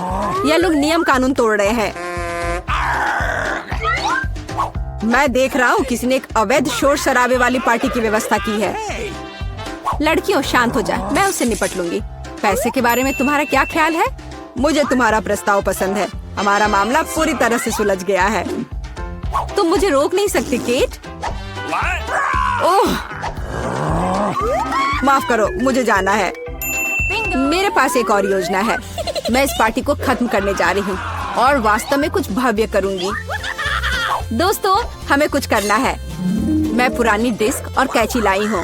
यह लोग नियम कानून तोड़ रहे हैं। मैं देख रहा हूँ किसी ने एक अवैध शोर शराबे वाली पार्टी की व्यवस्था की है। लड़कियों शांत हो जाए, मैं उससे निपट लूंगी। पैसे के बारे में तुम्हारा क्या ख्याल है? मुझे तुम्हारा प्रस्ताव पसंद है। हमारा मामला पूरी तरह से सुलझ गया है। तुम मुझे रोक नहीं सकती केट। ओह माफ करो, मुझे जाना है। मेरे पास एक और योजना है। मैं इस पार्टी को खत्म करने जा रही हूँ और वास्तव में कुछ भव्य करूँगी। दोस्तों हमें कुछ करना है। मैं पुरानी डिस्क और कैंची लाई हूँ।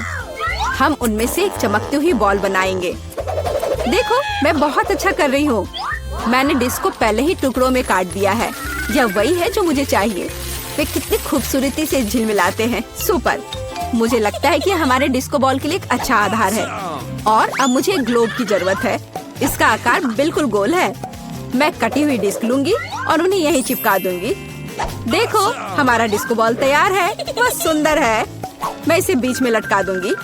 हम उनमें से एक चमकती हुई बॉल बनाएंगे। देखो मैं बहुत अच्छा कर रही हूँ। मैंने डिस्क को पहले ही टुकड़ों में काट दिया है। यह वही है जो मुझे चाहिए। वे कितनी खूबसूरती से झिलमिलाते हैं। सुपर। मुझे लगता है कि हमारे डिस्को बॉल के लिए एक अच्छा आधार है। और अब मुझे एक ग्लोब की जरूरत है। इसका आकार बिल्कुल गोल है। मैं कटी हुई डिस्क लूंगी और उन्हें यहीं चिपका दूंगी। देखो हमारा डिस्को बॉल तैयार है। वह सुंदर है। मैं इसे बीच में लटका दूंगी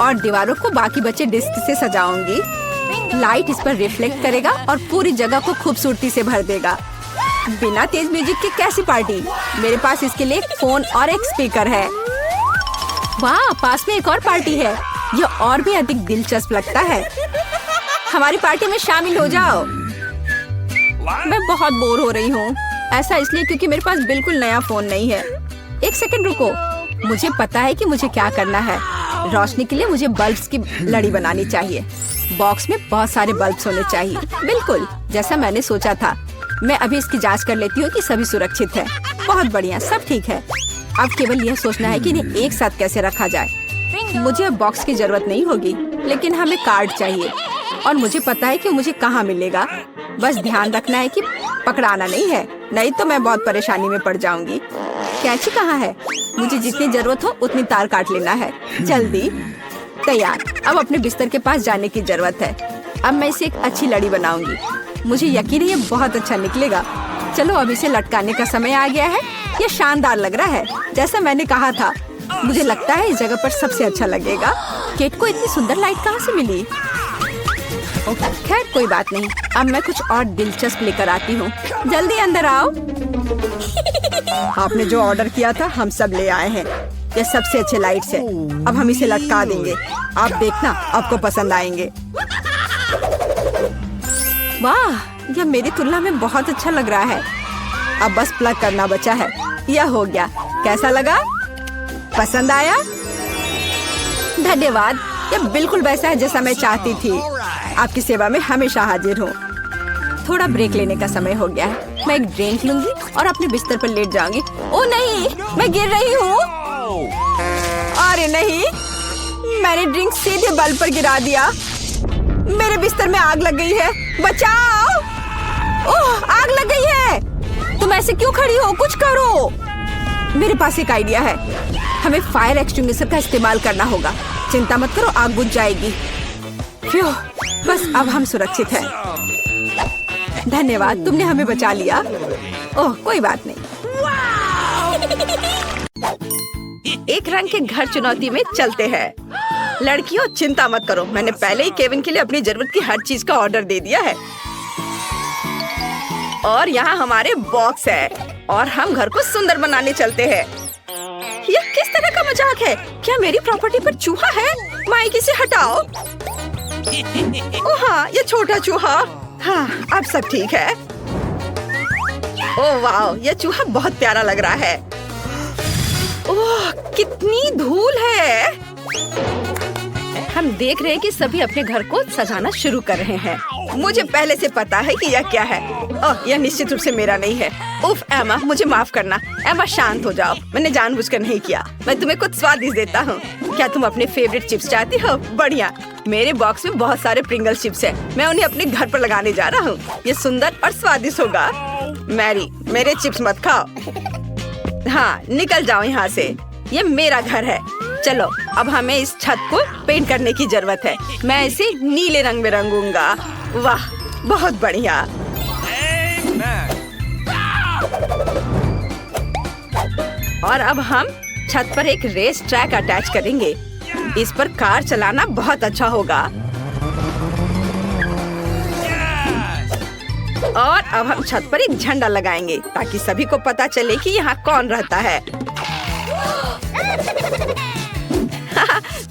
और दीवारों को बाकी बचे डिस्क से सजाऊंगी। लाइट इस पर रिफ्लेक्ट करेगा और पूरी जगह को खूबसूरती से भर देगा। बिना तेज म्यूजिक की कैसी पार्टी? मेरे पास इसके लिए एक फोन और एक स्पीकर है। वाह, पास में एक और पार्टी है। यह और भी अधिक दिलचस्प लगता है। हमारी पार्टी में शामिल हो जाओ। मैं बहुत बोर हो रही हूँ। ऐसा इसलिए क्योंकि मेरे पास बिल्कुल नया फोन नहीं है। एक सेकंड रुको, मुझे पता है कि मुझे क्या करना है। रोशनी के लिए मुझे बल्ब्स की लड़ी बनानी चाहिए। बॉक्स में बहुत सारे बल्ब्स होने चाहिए, बिल्कुल जैसा मैंने सोचा था। मैं अभी इसकी जांच कर लेती हूँ कि सभी सुरक्षित है। बहुत बढ़िया, सब ठीक है। अब केवल यह सोचना है कि इन्हें एक साथ कैसे रखा जाए। मुझे अब बॉक्स की जरूरत नहीं होगी, लेकिन हमें कार्ड चाहिए और मुझे पता है कि मुझे कहाँ मिलेगा। बस ध्यान रखना है कि पकड़ाना नहीं है, नहीं तो मैं बहुत परेशानी में पड़ जाऊंगी। कैंची कहाँ है? मुझे जितनी जरूरत हो उतनी तार काट लेना है। जल्दी। तैयार। अब अपने बिस्तर के पास जाने की जरूरत है। अब मैं इसे एक अच्छी लड़ी बनाऊंगी। मुझे यकीन है ये बहुत अच्छा निकलेगा। चलो अब इसे लटकाने का समय आ गया है। ये शानदार लग रहा है, जैसा मैंने कहा था। मुझे लगता है इस जगह पर सबसे अच्छा लगेगा। केट को इतनी सुंदर लाइट कहाँ से मिली? खैर कोई बात नहीं, अब मैं कुछ और दिलचस्प लेकर आती हूँ। जल्दी अंदर आओ। आपने जो ऑर्डर किया था हम सब ले आए हैं। ये सबसे अच्छे लाइट्स है। अब हम इसे लटका देंगे। आप देखना, आपको पसंद आएंगे। वाह, यह मेरी तुलना में बहुत अच्छा लग रहा है। अब बस प्लग करना बचा है। यह हो गया। कैसा लगा? पसंद आया? धन्यवाद। यह बिल्कुल वैसा है जैसा मैं चाहती थी। आपकी सेवा में हमेशा हाजिर हूँ। थोड़ा ब्रेक लेने का समय हो गया है। मैं एक ड्रिंक लूंगी और अपने बिस्तर पर लेट जाऊंगी। ओह नहीं, मैं गिर रही हूँ। अरे नहीं, मैंने ड्रिंक सीधे बल्ब पर गिरा दिया। मेरे बिस्तर में आग लग गई है। बचाओ! ओह, आग लग गई है। तुम ऐसे क्यों खड़ी हो? कुछ करो। मेरे पास एक आइडिया है। हमें फायर एक्सटिंग्विशर का इस्तेमाल करना होगा। चिंता मत करो, आग बुझ जाएगी। फ्यू, बस अब हम सुरक्षित हैं। धन्यवाद, तुमने हमें बचा लिया। ओह कोई बात नहीं। एक रंग के घर चुनौती में चलते हैं। लड़कियों चिंता मत करो, मैंने पहले ही केविन के लिए अपनी जरूरत की हर चीज का ऑर्डर दे दिया है। और यहाँ हमारे बॉक्स है और हम घर को सुंदर बनाने चलते हैं। ये किस तरह का मजाक है? क्या मेरी प्रॉपर्टी पर चूहा है? माइक इसे हटाओ। ओह हाँ, ये छोटा चूहा। हाँ, अब सब ठीक है। ओह वाह, ये चूहा बहुत प्यारा लग रहा है। ओह, कितनी धूल है। हम देख रहे हैं कि सभी अपने घर को सजाना शुरू कर रहे हैं। मुझे पहले से पता है कि यह क्या है। ओह, यह निश्चित रूप से मेरा नहीं है। उफ एमा, मुझे माफ करना। एमा शांत हो जाओ, मैंने जानबूझकर नहीं किया। मैं तुम्हें कुछ स्वादिष्ट देता हूँ। क्या तुम अपने फेवरेट चिप्स चाहती हो? बढ़िया, मेरे बॉक्स में बहुत सारे प्रिंगल चिप्स हैं। मैं उन्हें अपने घर पर लगाने जा रहा हूँ। ये सुंदर और स्वादिष्ट होगा। मैरी, मेरे चिप्स मत खाओ। हाँ, निकल जाओ यहाँ से। ये मेरा घर है। चलो, अब हमें इस छत को पेंट करने की जरूरत है। मैं इसे नीले रंग में रंगूंगा। वाह, बहुत बढ़िया। और अब हम छत पर एक रेस ट्रैक अटैच करेंगे। इस पर कार चलाना बहुत अच्छा होगा। और अब हम छत पर एक झंडा लगाएंगे ताकि सभी को पता चले कि यहाँ कौन रहता है।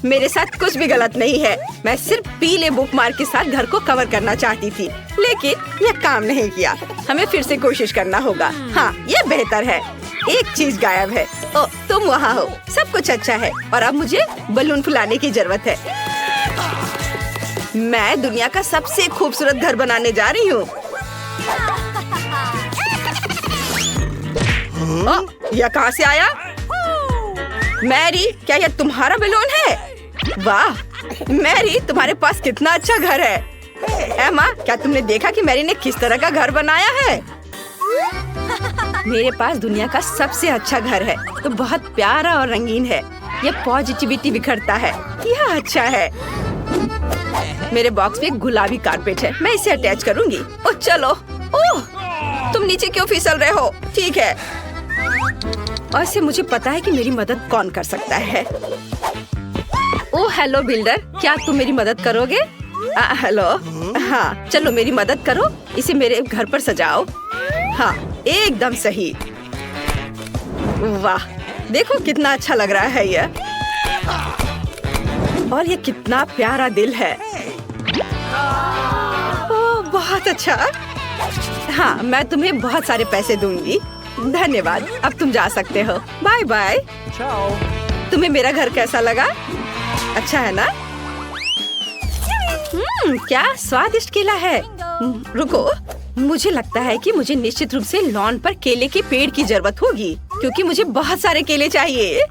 मेरे साथ कुछ भी गलत नहीं है। मैं सिर्फ पीले बुकमार्क के साथ घर को कवर करना चाहती थी, लेकिन यह काम नहीं किया। हमें फिर से कोशिश करना होगा। हाँ, यह बेहतर है। एक चीज गायब है। ओ, तुम वहाँ हो। सब कुछ अच्छा है और अब मुझे बलून फुलाने की जरूरत है। मैं दुनिया का सबसे खूबसूरत घर बनाने जा रही हूँ। यह कहाँ से आया? मैरी, क्या यह तुम्हारा बलून है? वाह मैरी, तुम्हारे पास कितना अच्छा घर है। एमा, क्या तुमने देखा कि मैरी ने किस तरह का घर बनाया है? मेरे पास दुनिया का सबसे अच्छा घर है, तो बहुत प्यारा और रंगीन है। यह पॉजिटिविटी बिखरता है। यह अच्छा है। मेरे बॉक्स में एक गुलाबी कारपेट है। मैं इसे अटैच करूंगी। ओह चलो। ओह, तुम नीचे क्यों फिसल रहे हो? ठीक है। और इससे मुझे पता है कि मेरी मदद कौन कर सकता है। ओह हेलो बिल्डर, क्या तुम मेरी मदद करोगे? हेलो। हाँ, चलो मेरी मदद करो। इसे मेरे घर पर सजाओ। हाँ, एकदम सही। वाह, देखो कितना अच्छा लग रहा है यह। और ये कितना प्यारा दिल है। ओह, बहुत अच्छा। हाँ, मैं तुम्हें बहुत सारे पैसे दूंगी। धन्यवाद। अब तुम जा सकते हो। Bye bye. तुम्हें मेरा घर कैसा लगा? अच्छा है ना? क्या स्वादिष्ट केला है। रुको, मुझे लगता है कि मुझे निश्चित रूप से लॉन पर केले के पेड़ की जरूरत होगी, क्योंकि मुझे बहुत सारे केले चाहिए।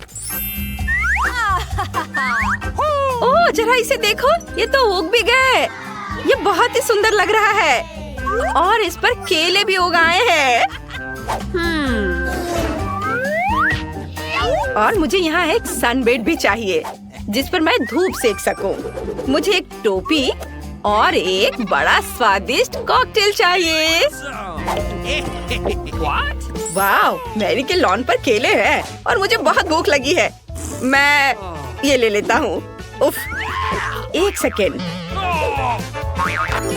ओह, जरा इसे देखो, ये तो उग भी गए। ये बहुत ही सुंदर लग रहा है और इस पर केले भी उगाए हैं। और मुझे यहाँ एक सनबेड भी चाहिए जिस पर मैं धूप सेक सकूं। मुझे एक टोपी और एक बड़ा स्वादिष्ट कॉकटेल चाहिए। वाह, मैरी के लॉन पर केले हैं और मुझे बहुत भूख लगी है। मैं ये ले लेता हूँ। उफ, एक सेकेंड,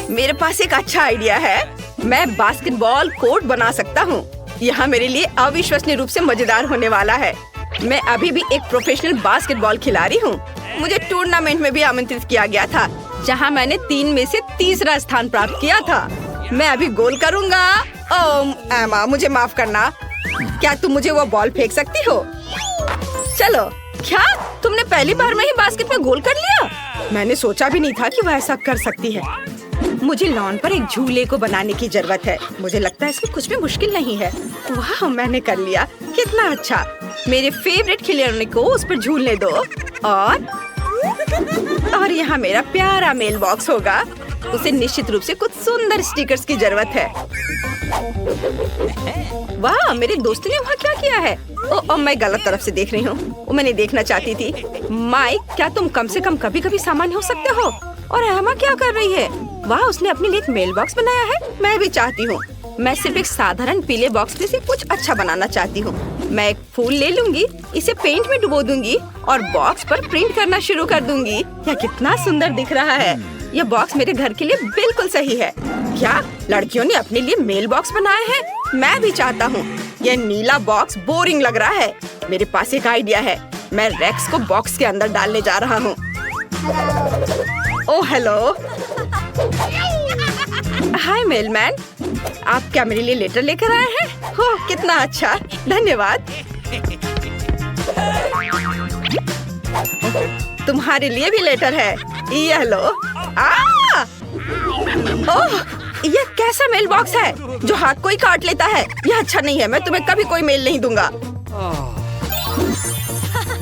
मेरे पास एक अच्छा आइडिया है। मैं बास्केटबॉल कोर्ट बना सकता हूँ। यहाँ मेरे लिए अविश्वसनीय रूप से मजेदार होने वाला है। मैं अभी भी एक प्रोफेशनल बास्केटबॉल खिलाड़ी हूँ। मुझे टूर्नामेंट में भी आमंत्रित किया गया था, जहाँ मैंने 3 में से तीसरा स्थान प्राप्त किया था। मैं अभी गोल करूँगा। ओह एमा, मुझे माफ करना। क्या तुम मुझे वो बॉल फेंक सकती हो? चलो। क्या तुमने पहली बार में ही बास्केट में गोल कर लिया? मैंने सोचा भी नहीं था कि वह ऐसा कर सकती है। मुझे लॉन पर एक झूले को बनाने की जरूरत है। मुझे लगता है इसमें कुछ भी मुश्किल नहीं है। वाह, मैंने कर लिया। कितना अच्छा। मेरे फेवरेट खिलौने को उस पर झूलने दो। और यहाँ मेरा प्यारा मेल बॉक्स होगा। उसे निश्चित रूप से कुछ सुंदर स्टिकर्स की जरूरत है। वाह, मेरे दोस्त ने वहाँ क्या किया है? ओह, मैं गलत तरफ से देख रही हूँ। वो मैं नहीं देखना चाहती थी। माइक, क्या तुम कम से कम कभी-कभी सामान्य हो सकते हो? और एमा क्या कर रही है? वाह, उसने अपने लिए एक मेल बॉक्स बनाया है। मैं भी चाहती हूँ। मैं सिर्फ एक साधारण पीले बॉक्स में से कुछ अच्छा बनाना चाहती हूँ। मैं एक फूल ले लूंगी, इसे पेंट में डुबो दूंगी और बॉक्स पर प्रिंट करना शुरू कर दूंगी। यह कितना सुंदर दिख रहा है। यह बॉक्स मेरे घर के लिए बिल्कुल सही है। क्या लड़कियों ने अपने लिए मेल बॉक्स बनाए हैं? मैं भी चाहता हूँ। यह नीला बॉक्स बोरिंग लग रहा है। मेरे पास एक आइडिया है। मैं रेक्स को बॉक्स के अंदर डालने जा रहा हूँ। Oh hello. हाय मेलमैन, आप क्या मेरे लिए लेटर लेकर आए हैं? हो कितना अच्छा, धन्यवाद। तुम्हारे लिए भी लेटर है, यह लो। ओह, यह कैसा मेल बॉक्स है जो हाथ को ही काट लेता है? यह अच्छा नहीं है, मैं तुम्हें कभी कोई मेल नहीं दूंगा।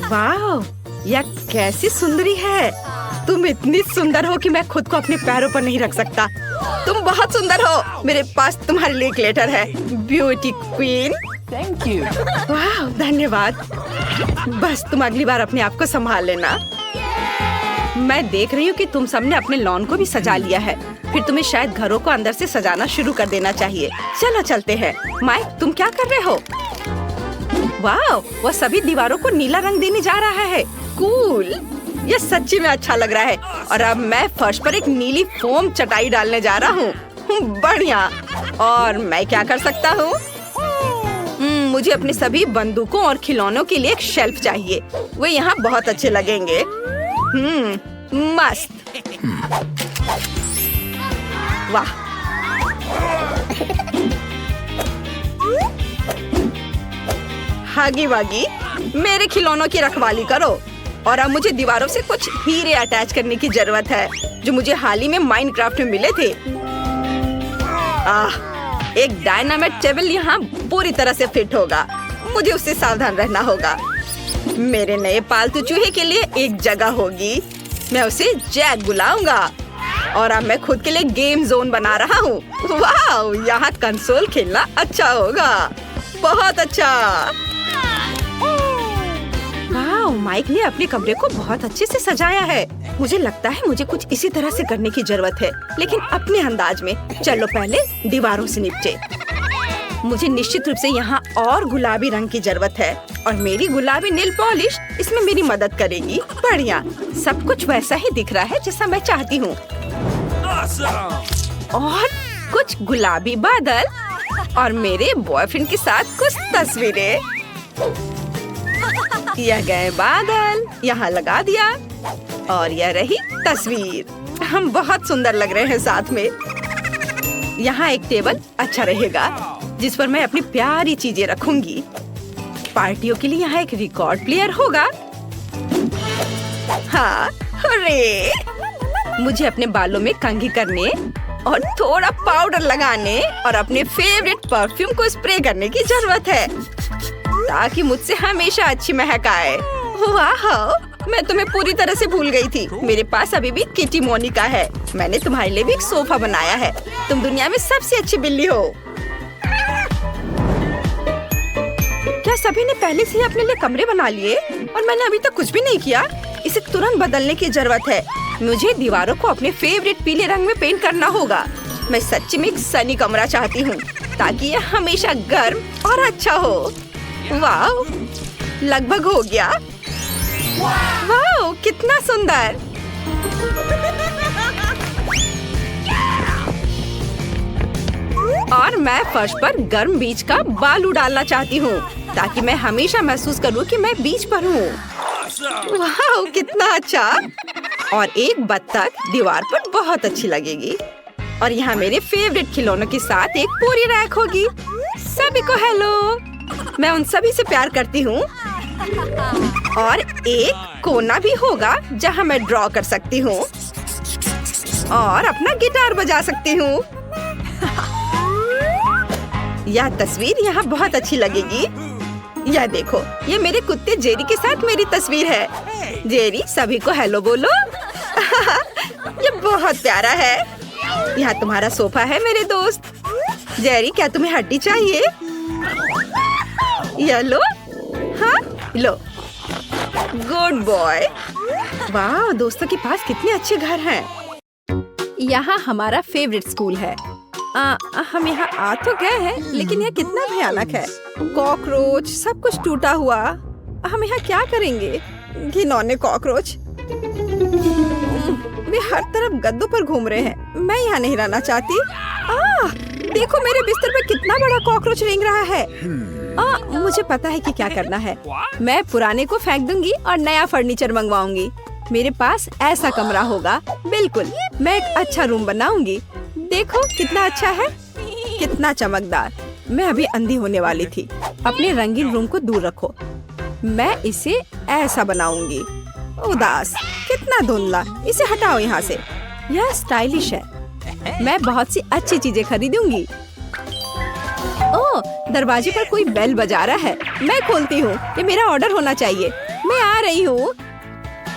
वाह, यह कैसी सुंदरी है। तुम इतनी सुंदर हो कि मैं खुद को अपने पैरों पर नहीं रख सकता। तुम बहुत सुंदर हो। मेरे पास तुम्हारे लिए एक लेटर है, ब्यूटी क्वीन। Thank you. वाह, धन्यवाद। बस तुम अगली बार अपने आप को संभाल लेना। मैं देख रही हूँ कि तुम सबने अपने लॉन को भी सजा लिया है। फिर तुम्हें शायद घरों को अंदर से सजाना शुरू कर देना चाहिए। चलो चलते हैं। माइक, तुम क्या कर रहे हो? वाह, वह सभी दीवारों को नीला रंग देने जा रहा है। कूल, यह सच्ची में अच्छा लग रहा है। और अब मैं फर्श पर एक नीली फोम चटाई डालने जा रहा हूँ। बढ़िया। और मैं क्या कर सकता हूँ? मुझे अपने सभी बंदूकों और खिलौनों के लिए एक शेल्फ चाहिए। वे यहाँ बहुत अच्छे लगेंगे। मस्त। वाह। हागी वागी, मेरे खिलौनों की रखवाली करो। और अब मुझे दीवारों से कुछ हीरे अटैच करने की जरूरत है जो मुझे हाल ही में माइनक्राफ्ट में मिले थे। एक डायनामाइट टेबल यहाँ पूरी तरह से फिट होगा। मुझे उससे सावधान रहना होगा। मेरे नए पालतू चूहे के लिए एक जगह होगी। मैं उसे जैक बुलाऊंगा। और अब मैं खुद के लिए गेम जोन बना रहा हूँ। वाह, यहाँ कंसोल खेलना अच्छा होगा। बहुत अच्छा। वाह, माइक ने अपने कमरे को बहुत अच्छे से सजाया है। मुझे लगता है मुझे कुछ इसी तरह से करने की जरूरत है, लेकिन अपने अंदाज में। चलो पहले दीवारों से निपटे। मुझे निश्चित रूप से यहाँ और गुलाबी रंग की जरूरत है। और मेरी गुलाबी नेल पॉलिश इसमें मेरी मदद करेगी। बढ़िया, सब कुछ वैसा ही दिख रहा है जैसा मैं चाहती हूँ। और कुछ गुलाबी बादल और मेरे बॉयफ्रेंड के साथ कुछ तस्वीरें। यह गए बादल, यहाँ लगा दिया। और यह रही तस्वीर। हम बहुत सुंदर लग रहे हैं साथ में। यहाँ एक टेबल अच्छा रहेगा जिस पर मैं अपनी प्यारी चीजें रखूंगी। पार्टियों के लिए यहाँ एक रिकॉर्ड प्लेयर होगा। हाँ, हुर्रे! मुझे अपने बालों में कंघी करने और थोड़ा पाउडर लगाने और अपने फेवरेट परफ्यूम को स्प्रे करने की जरूरत है ताकि मुझसे हमेशा अच्छी महक आए। वाह, मैं तुम्हें पूरी तरह से भूल गई थी। मेरे पास अभी भी किटी मोनिका है। मैंने तुम्हारे लिए भी एक सोफा बनाया है। तुम दुनिया में सबसे अच्छी बिल्ली हो। क्या सभी ने पहले से ही अपने लिए कमरे बना लिए? और मैंने अभी तक कुछ भी नहीं किया। इसे तुरंत बदलने की जरूरत है। मुझे दीवारों को अपने फेवरेट पीले रंग में पेंट करना होगा। मैं सच्ची में एक सनी कमरा चाहती हूँ ताकि यह हमेशा गर्म और अच्छा हो। वाह, लगभग हो गया। वाह, कितना सुंदर। और मैं फर्श पर गर्म बीच का बालू डालना चाहती हूँ ताकि मैं हमेशा महसूस करूँ कि मैं बीच पर हूँ। वाह, कितना अच्छा। और एक बत्तख दीवार पर बहुत अच्छी लगेगी। और यहाँ मेरे फेवरेट खिलौनों के साथ एक पूरी रैक होगी। सभी को हेलो, मैं उन सभी से प्यार करती हूँ। और एक कोना भी होगा जहाँ मैं ड्रॉ कर सकती हूँ और अपना गिटार बजा सकती हूँ। यह तस्वीर यहाँ बहुत अच्छी लगेगी। यह देखो, ये मेरे कुत्ते जेरी के साथ मेरी तस्वीर है। जेरी, सभी को हेलो बोलो। ये बहुत प्यारा है। यहाँ तुम्हारा सोफा है मेरे दोस्त। जेरी, क्या तुम्हें हड्डी चाहिए? यह लो। हाँ, लो। Good boy. वाह, दोस्तों के पास कितने अच्छे घर हैं। यहाँ हमारा फेवरेट स्कूल है। हम यहाँ आ तो गए हैं, लेकिन यह कितना भयानक है। कॉकरोच, सब कुछ टूटा हुआ। हम यहाँ क्या करेंगे? घिनौने कॉकरोच। वे हर तरफ गद्दों पर घूम रहे हैं। मैं यहाँ नहीं रहना चाहती। देखो, मेरे बिस्तर पे कितना बड़ा कॉकरोच रेंग रहा है। मुझे पता है कि क्या करना है। मैं पुराने को फेंक दूंगी और नया फर्नीचर मंगवाऊंगी। मेरे पास ऐसा कमरा होगा। बिल्कुल, मैं एक अच्छा रूम बनाऊंगी। देखो कितना अच्छा है। कितना चमकदार। मैं अभी अंधी होने वाली थी। अपने रंगीन रूम को दूर रखो। मैं इसे ऐसा बनाऊंगी। उदास, कितना धुंधला। इसे हटाओ यहाँ से। यह स्टाइलिश है। मैं बहुत सी अच्छी चीजें खरीदूंगी। ओह, दरवाजे पर कोई बेल बजा रहा है। मैं खोलती हूँ। ये मेरा ऑर्डर होना चाहिए। मैं आ रही हूँ।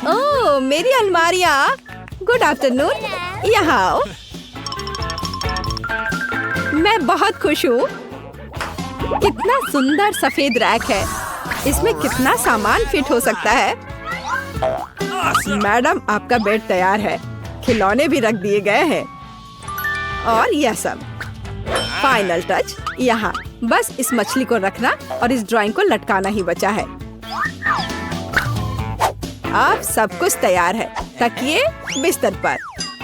ओह, मेरी अलमारियाँ। गुड आफ्टरनून, यहाँ आओ। मैं बहुत खुश हूँ। कितना सुंदर सफेद रैक है। इसमें कितना सामान फिट हो सकता है। मैडम, आपका बेड तैयार है। खिलौने भी रख दिए गए हैं। और यह सब। फाइनल टच यहाँ। बस इस मछली को रखना और इस ड्राइंग को लटकाना ही बचा है। अब सब कुछ तैयार है। तकिए, बिस्तर पर।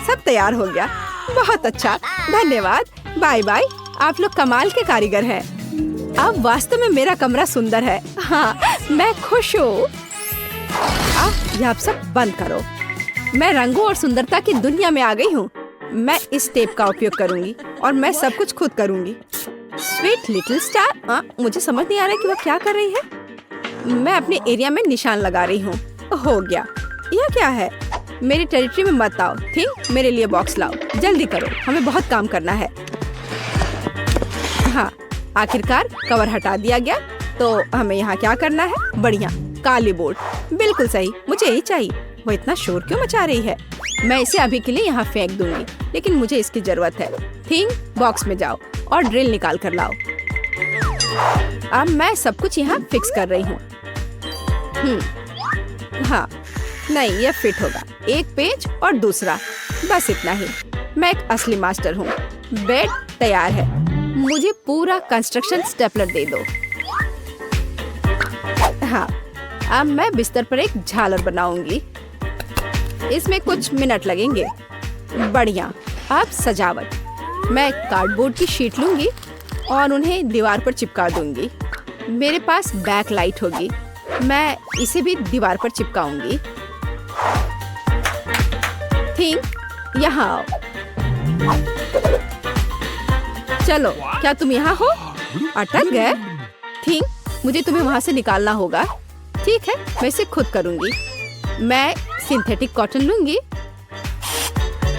सब तैयार हो गया। बहुत अच्छा, धन्यवाद। Bye bye. आप लोग कमाल के कारीगर हैं। अब वास्तव में मेरा कमरा सुंदर है। हाँ, मैं खुश हूँ। अब आप सब बंद करो। मैं रंगों और सुंदरता की दुनिया में आ गई हूँ। मैं इस टेप का उपयोग करूंगी और मैं सब कुछ खुद करूंगी। Sweet little star. मुझे समझ नहीं आ रहा कि वो क्या कर रही है। मैं अपने एरिया में निशान लगा रही हूँ। हो गया। यह क्या है? मेरी टेरिटरी में मत आओ। थिंक, मेरे लिए बॉक्स लाओ। जल्दी करो, हमें बहुत काम करना है। हाँ, आखिरकार कवर हटा दिया गया। तो हमें यहाँ क्या करना है? बढ़िया, काली बोर्ड। बिल्कुल सही, मुझे यही चाहिए। वो इतना शोर क्यों मचा रही है? मैं इसे अभी के लिए यहाँ फेंक दूंगी, लेकिन मुझे इसकी जरूरत है। थिंक, बॉक्स में जाओ और ड्रिल निकाल कर लाओ। अब मैं सब कुछ यहाँ फिक्स कर रही हूँ। हाँ, नहीं, यह फिट होगा। एक पेज और दूसरा, बस इतना ही। मैं एक असली मास्टर हूँ। बेड तैयार है। मुझे पूरा कंस्ट्रक्शन स्टेपलर दे दो। हाँ, अब मैं बिस्तर पर एक झालर बनाऊंगी। इसमें कुछ मिनट लगेंगे। बढ़िया। अब सजावट। मैं कार्डबोर्ड की शीट लूंगी और उन्हें दीवार पर चिपका दूंगी। मेरे पास बैक लाइट होगी। मैं इसे भी दीवार पर चिपकाऊंगी। थिंक, यहाँ आओ। चलो, क्या तुम यहाँ हो? अटक गए? थिंक, मुझे तुम्हें वहाँ से निकालना होगा। ठीक है, मैं इसे खुद करूंगी। मैं सिंथेटिक कॉटन लूंगी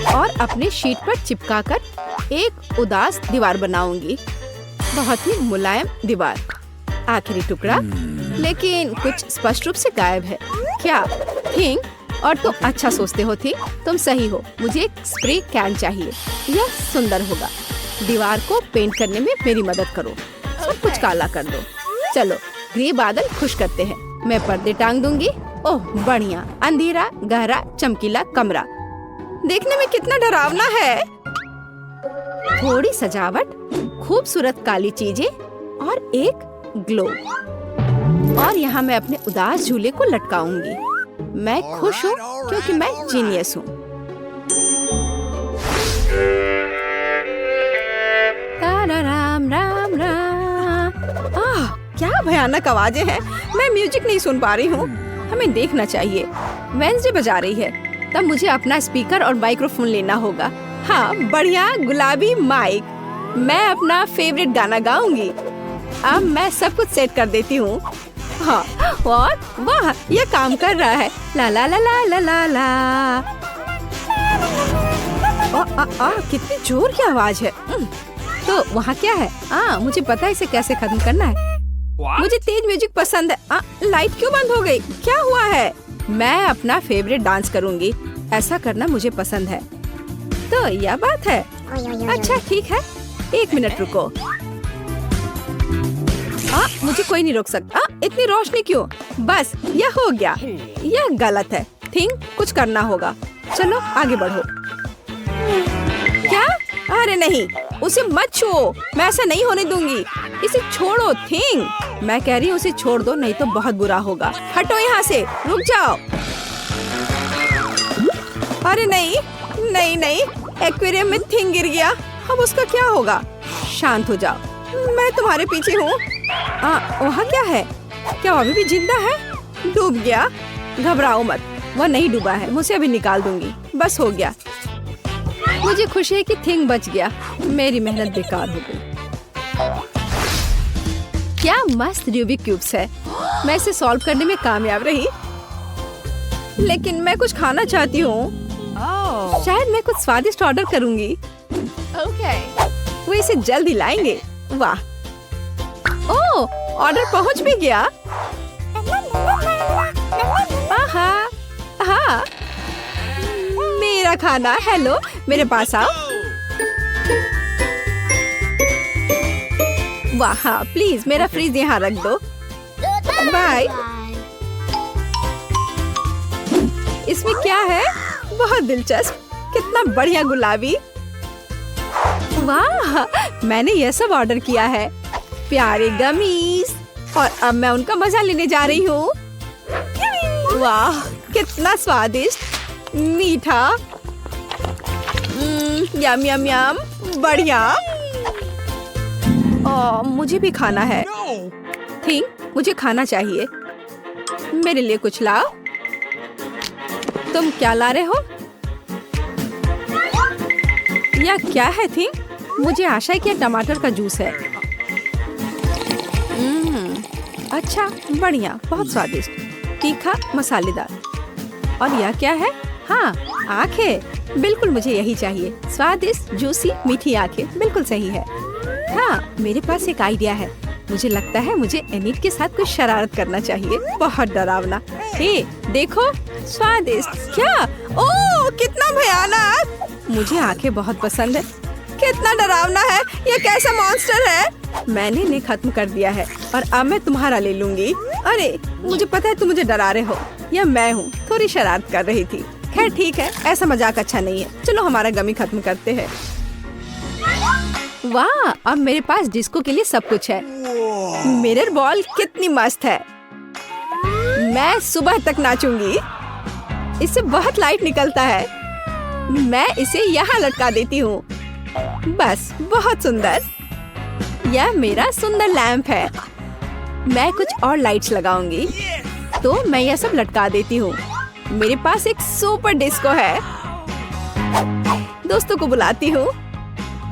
और अपने शीट पर चिपकाकर एक उदास दीवार बनाऊंगी। बहुत ही मुलायम दीवार। आखिरी टुकड़ा, लेकिन कुछ स्पष्ट रूप से गायब है। क्या? थिंक, और तुम अच्छा सोचते हो। थी, तुम सही हो। मुझे एक स्प्रे कैन चाहिए। यह सुंदर होगा। दीवार को पेंट करने में मेरी मदद करो। सब कुछ काला कर दो। चलो, ग्रे बादल खुश करते हैं। मैं पर्दे टांग दूंगी। ओह, बढ़िया। अंधेरा, गहरा, चमकीला कमरा। देखने में कितना डरावना है। थोड़ी सजावट, खूबसूरत काली चीजें और एक ग्लो। और यहाँ मैं अपने उदास झूले को लटकाऊंगी। मैं खुश हूँ क्योंकि मैं जीनियस हूँ। राम राम राम। क्या भयानक आवाजें हैं। मैं म्यूजिक नहीं सुन पा रही हूँ। हमें देखना चाहिए। वेंसडे बजा रही है। तब मुझे अपना स्पीकर और माइक्रोफोन लेना होगा। हाँ, बढ़िया गुलाबी माइक। मैं अपना फेवरेट गाना गाऊंगी। अब मैं सब कुछ सेट कर देती हूँ। हाँ, और वाह, ये काम कर रहा है। ला ला ला ला ला ला ला। कितनी जोर की आवाज है। तो वहाँ क्या है? मुझे पता है इसे कैसे खत्म करना है। मुझे तेज म्यूजिक पसंद है। लाइट क्यों बंद हो गई? क्या हुआ है? मैं अपना फेवरेट डांस करूंगी। ऐसा करना मुझे पसंद है। तो यह बात है। अच्छा, ठीक है। 1 मिनट रुको। मुझे कोई नहीं रोक सकता। इतनी रोशनी क्यों? बस, यह हो गया। यह गलत है। थिंक, कुछ करना होगा। चलो, आगे बढ़ो। क्या? अरे नहीं, उसे मत छुओ। मैं ऐसा नहीं होने दूंगी। इसे छोड़ो। थिंक, मैं कह रही हूँ उसे छोड़ दो, नहीं तो बहुत बुरा होगा। हटो यहाँ से। रुक जाओ। अरे नहीं नहीं नहीं, एक्वेरियम में थिंग गिर गया। अब उसका क्या होगा? शांत हो जाओ, मैं तुम्हारे पीछे हूँ। वहाँ क्या है? क्या वो अभी भी जिंदा है? डूब गया? घबराओ मत, वो नहीं डूबा है। मुझे अभी निकाल दूंगी। बस हो गया। मुझे खुशी है कि थिंग बच गया। मेरी मेहनत बेकार हो गई। क्या मस्त रूबिक क्यूब्स है। मैं इसे सॉल्व करने में कामयाब रही। लेकिन मैं कुछ खाना चाहती हूँ। शायद मैं कुछ स्वादिष्ट ऑर्डर करूंगी। वो इसे जल्द ही लाएंगे। वाह, ओह, ऑर्डर पहुंच भी गया। आहा, हाँ, मेरा खाना। हेलो, मेरे पास आओ। वाह, हाँ, प्लीज मेरा फ्रिज यहाँ रख दो। बाय। इसमें क्या है? बहुत दिलचस्प। कितना बढ़िया गुलाबी। वाह, मैंने यह सब ऑर्डर किया है। प्यारे गमीज। और अब मैं उनका मजा लेने जा रही हूँ। वाह, कितना स्वादिष्ट, मीठा। यम यम यम, बढ़िया। मुझे भी खाना है। थिंग, मुझे खाना चाहिए। मेरे लिए कुछ लाओ। तुम क्या ला रहे हो? यह क्या है थिंग? मुझे आशा है कि यह टमाटर का जूस है। अच्छा, बढ़िया, बहुत स्वादिष्ट, तीखा, मसालेदार। और यह क्या है? हाँ, आंखें। बिल्कुल मुझे यही चाहिए। स्वादिष्ट, जूसी, मीठी आंखें, बिल्कुल सही है। हाँ, मेरे पास एक आइडिया है। मुझे लगता है मुझे एनिट के साथ कुछ शरारत करना चाहिए। बहुत डरावना। हे, देखो, स्वादिष्ट। क्या? ओह, कितना भयानक। मुझे आंखें बहुत पसंद है। कितना डरावना है। ये कैसा मॉन्स्टर है? मैंने इन्हें खत्म कर दिया है और अब मैं तुम्हारा ले लूंगी। अरे, मुझे पता है तुम मुझे डरा रहे हो। यह मैं हूँ, थोड़ी शरारत कर रही थी। खैर ठीक है, ऐसा मजाक अच्छा नहीं है। चलो हमारा गमी खत्म करते हैं। वाह, अब मेरे पास डिस्को के लिए सब कुछ है। मिरर बॉल कितनी मस्त है। मैं सुबह तक नाचूंगी। इससे बहुत लाइट निकलता है। मैं इसे यहाँ लटका देती हूँ। बस, बहुत सुंदर। यह मेरा सुंदर लैंप है। मैं कुछ और लाइट्स लगाऊंगी। तो मैं यह सब लटका देती हूँ। मेरे पास एक सुपर डिस्को है। दोस्तों को बुलाती हूँ।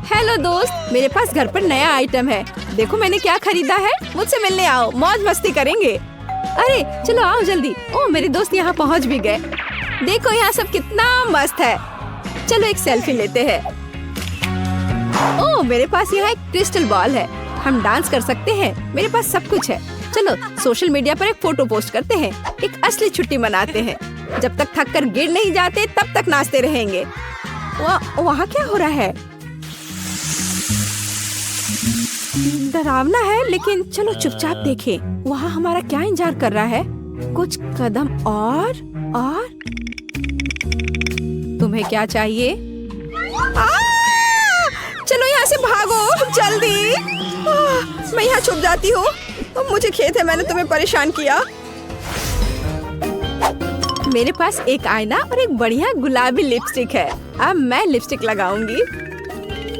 हेलो दोस्त, मेरे पास घर पर नया आइटम है। देखो मैंने क्या खरीदा है। मुझसे मिलने आओ, मौज मस्ती करेंगे। अरे चलो आओ जल्दी। ओह, मेरे दोस्त यहाँ पहुँच भी गए। देखो यहाँ सब कितना मस्त है। चलो एक सेल्फी लेते हैं। ओह, मेरे पास यहाँ एक क्रिस्टल बॉल है। हम डांस कर सकते हैं। मेरे पास सब कुछ है। चलो सोशल मीडिया पर एक फोटो पोस्ट करते हैं। एक असली छुट्टी मनाते हैं। जब तक थक कर गिर नहीं जाते तब तक नाचते रहेंगे। वहाँ क्या हो रहा है? डरावना है, लेकिन चलो चुपचाप देखें। वहाँ हमारा क्या इंतजार कर रहा है? कुछ कदम और तुम्हें क्या चाहिए? चलो यहाँ से भागो जल्दी। मैं यहाँ छुप जाती हूँ। मुझे खेद है मैंने तुम्हें परेशान किया। मेरे पास एक आईना और एक बढ़िया गुलाबी लिपस्टिक है। अब मैं लिपस्टिक लगाऊंगी।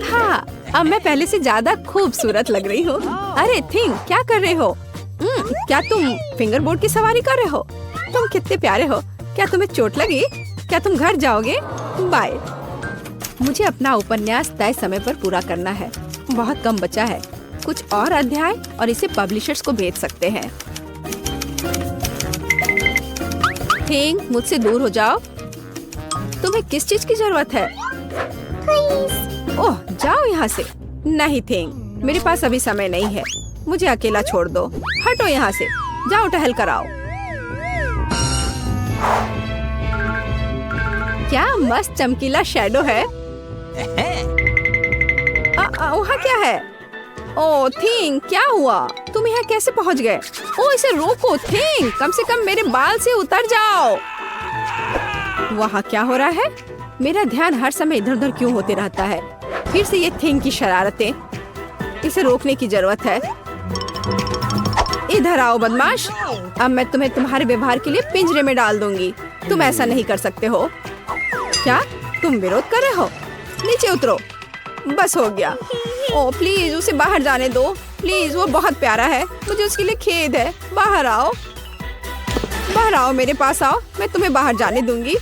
हाँ, अब मैं पहले से ज्यादा खूबसूरत लग रही हूँ। अरे थिंग, क्या कर रहे हो? क्या तुम फिंगर बोर्ड की सवारी कर रहे हो? तुम कितने प्यारे हो। क्या तुम्हें चोट लगी? क्या तुम घर जाओगे? बाय। मुझे अपना उपन्यास तय समय पर पूरा करना है। बहुत कम बचा है। कुछ और अध्याय और इसे पब्लिशर्स को भेज सकते हैं। थिंग, मुझसे दूर हो जाओ। तुम्हें किस चीज की जरूरत है? ओह, जाओ यहाँ से। नहीं थिंग, मेरे पास अभी समय नहीं है। मुझे अकेला छोड़ दो। हटो यहाँ से। जाओ टहल कर आओ। क्या मस्त चमकीला शैडो है। वहाँ क्या है? ओह थिंग, क्या हुआ? तुम यहाँ कैसे पहुँच गए? ओह, इसे रोको थिंग, कम से कम मेरे बाल से उतर जाओ। वहाँ क्या हो रहा है? मेरा ध्यान हर समय इधर उधर क्यों होते रहता है? फिर से ये थिंग की शरारतें। इसे रोकने की जरूरत है। इधर आओ बदमाश। अब मैं तुम्हें तुम्हारे व्यवहार के लिए पिंजरे में डाल दूंगी। तुम ऐसा नहीं कर सकते हो। क्या तुम विरोध कर रहे हो? नीचे उतरो। बस हो गया। ओह प्लीज, उसे बाहर जाने दो प्लीज। वो बहुत प्यारा है। मुझे उसके लिए खेद है। बाहर आओ, बाहर आओ, मेरे पास आओ। मैं तुम्हें बाहर जाने दूंगी।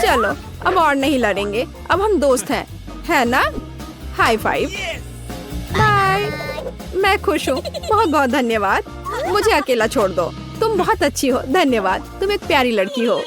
चलो अब और नहीं लड़ेंगे, अब हम दोस्त हैं, है ना? High five. बाय। मैं खुश हूँ, बहुत बहुत धन्यवाद। मुझे अकेला छोड़ दो, तुम बहुत अच्छी हो। धन्यवाद, तुम एक प्यारी लड़की हो।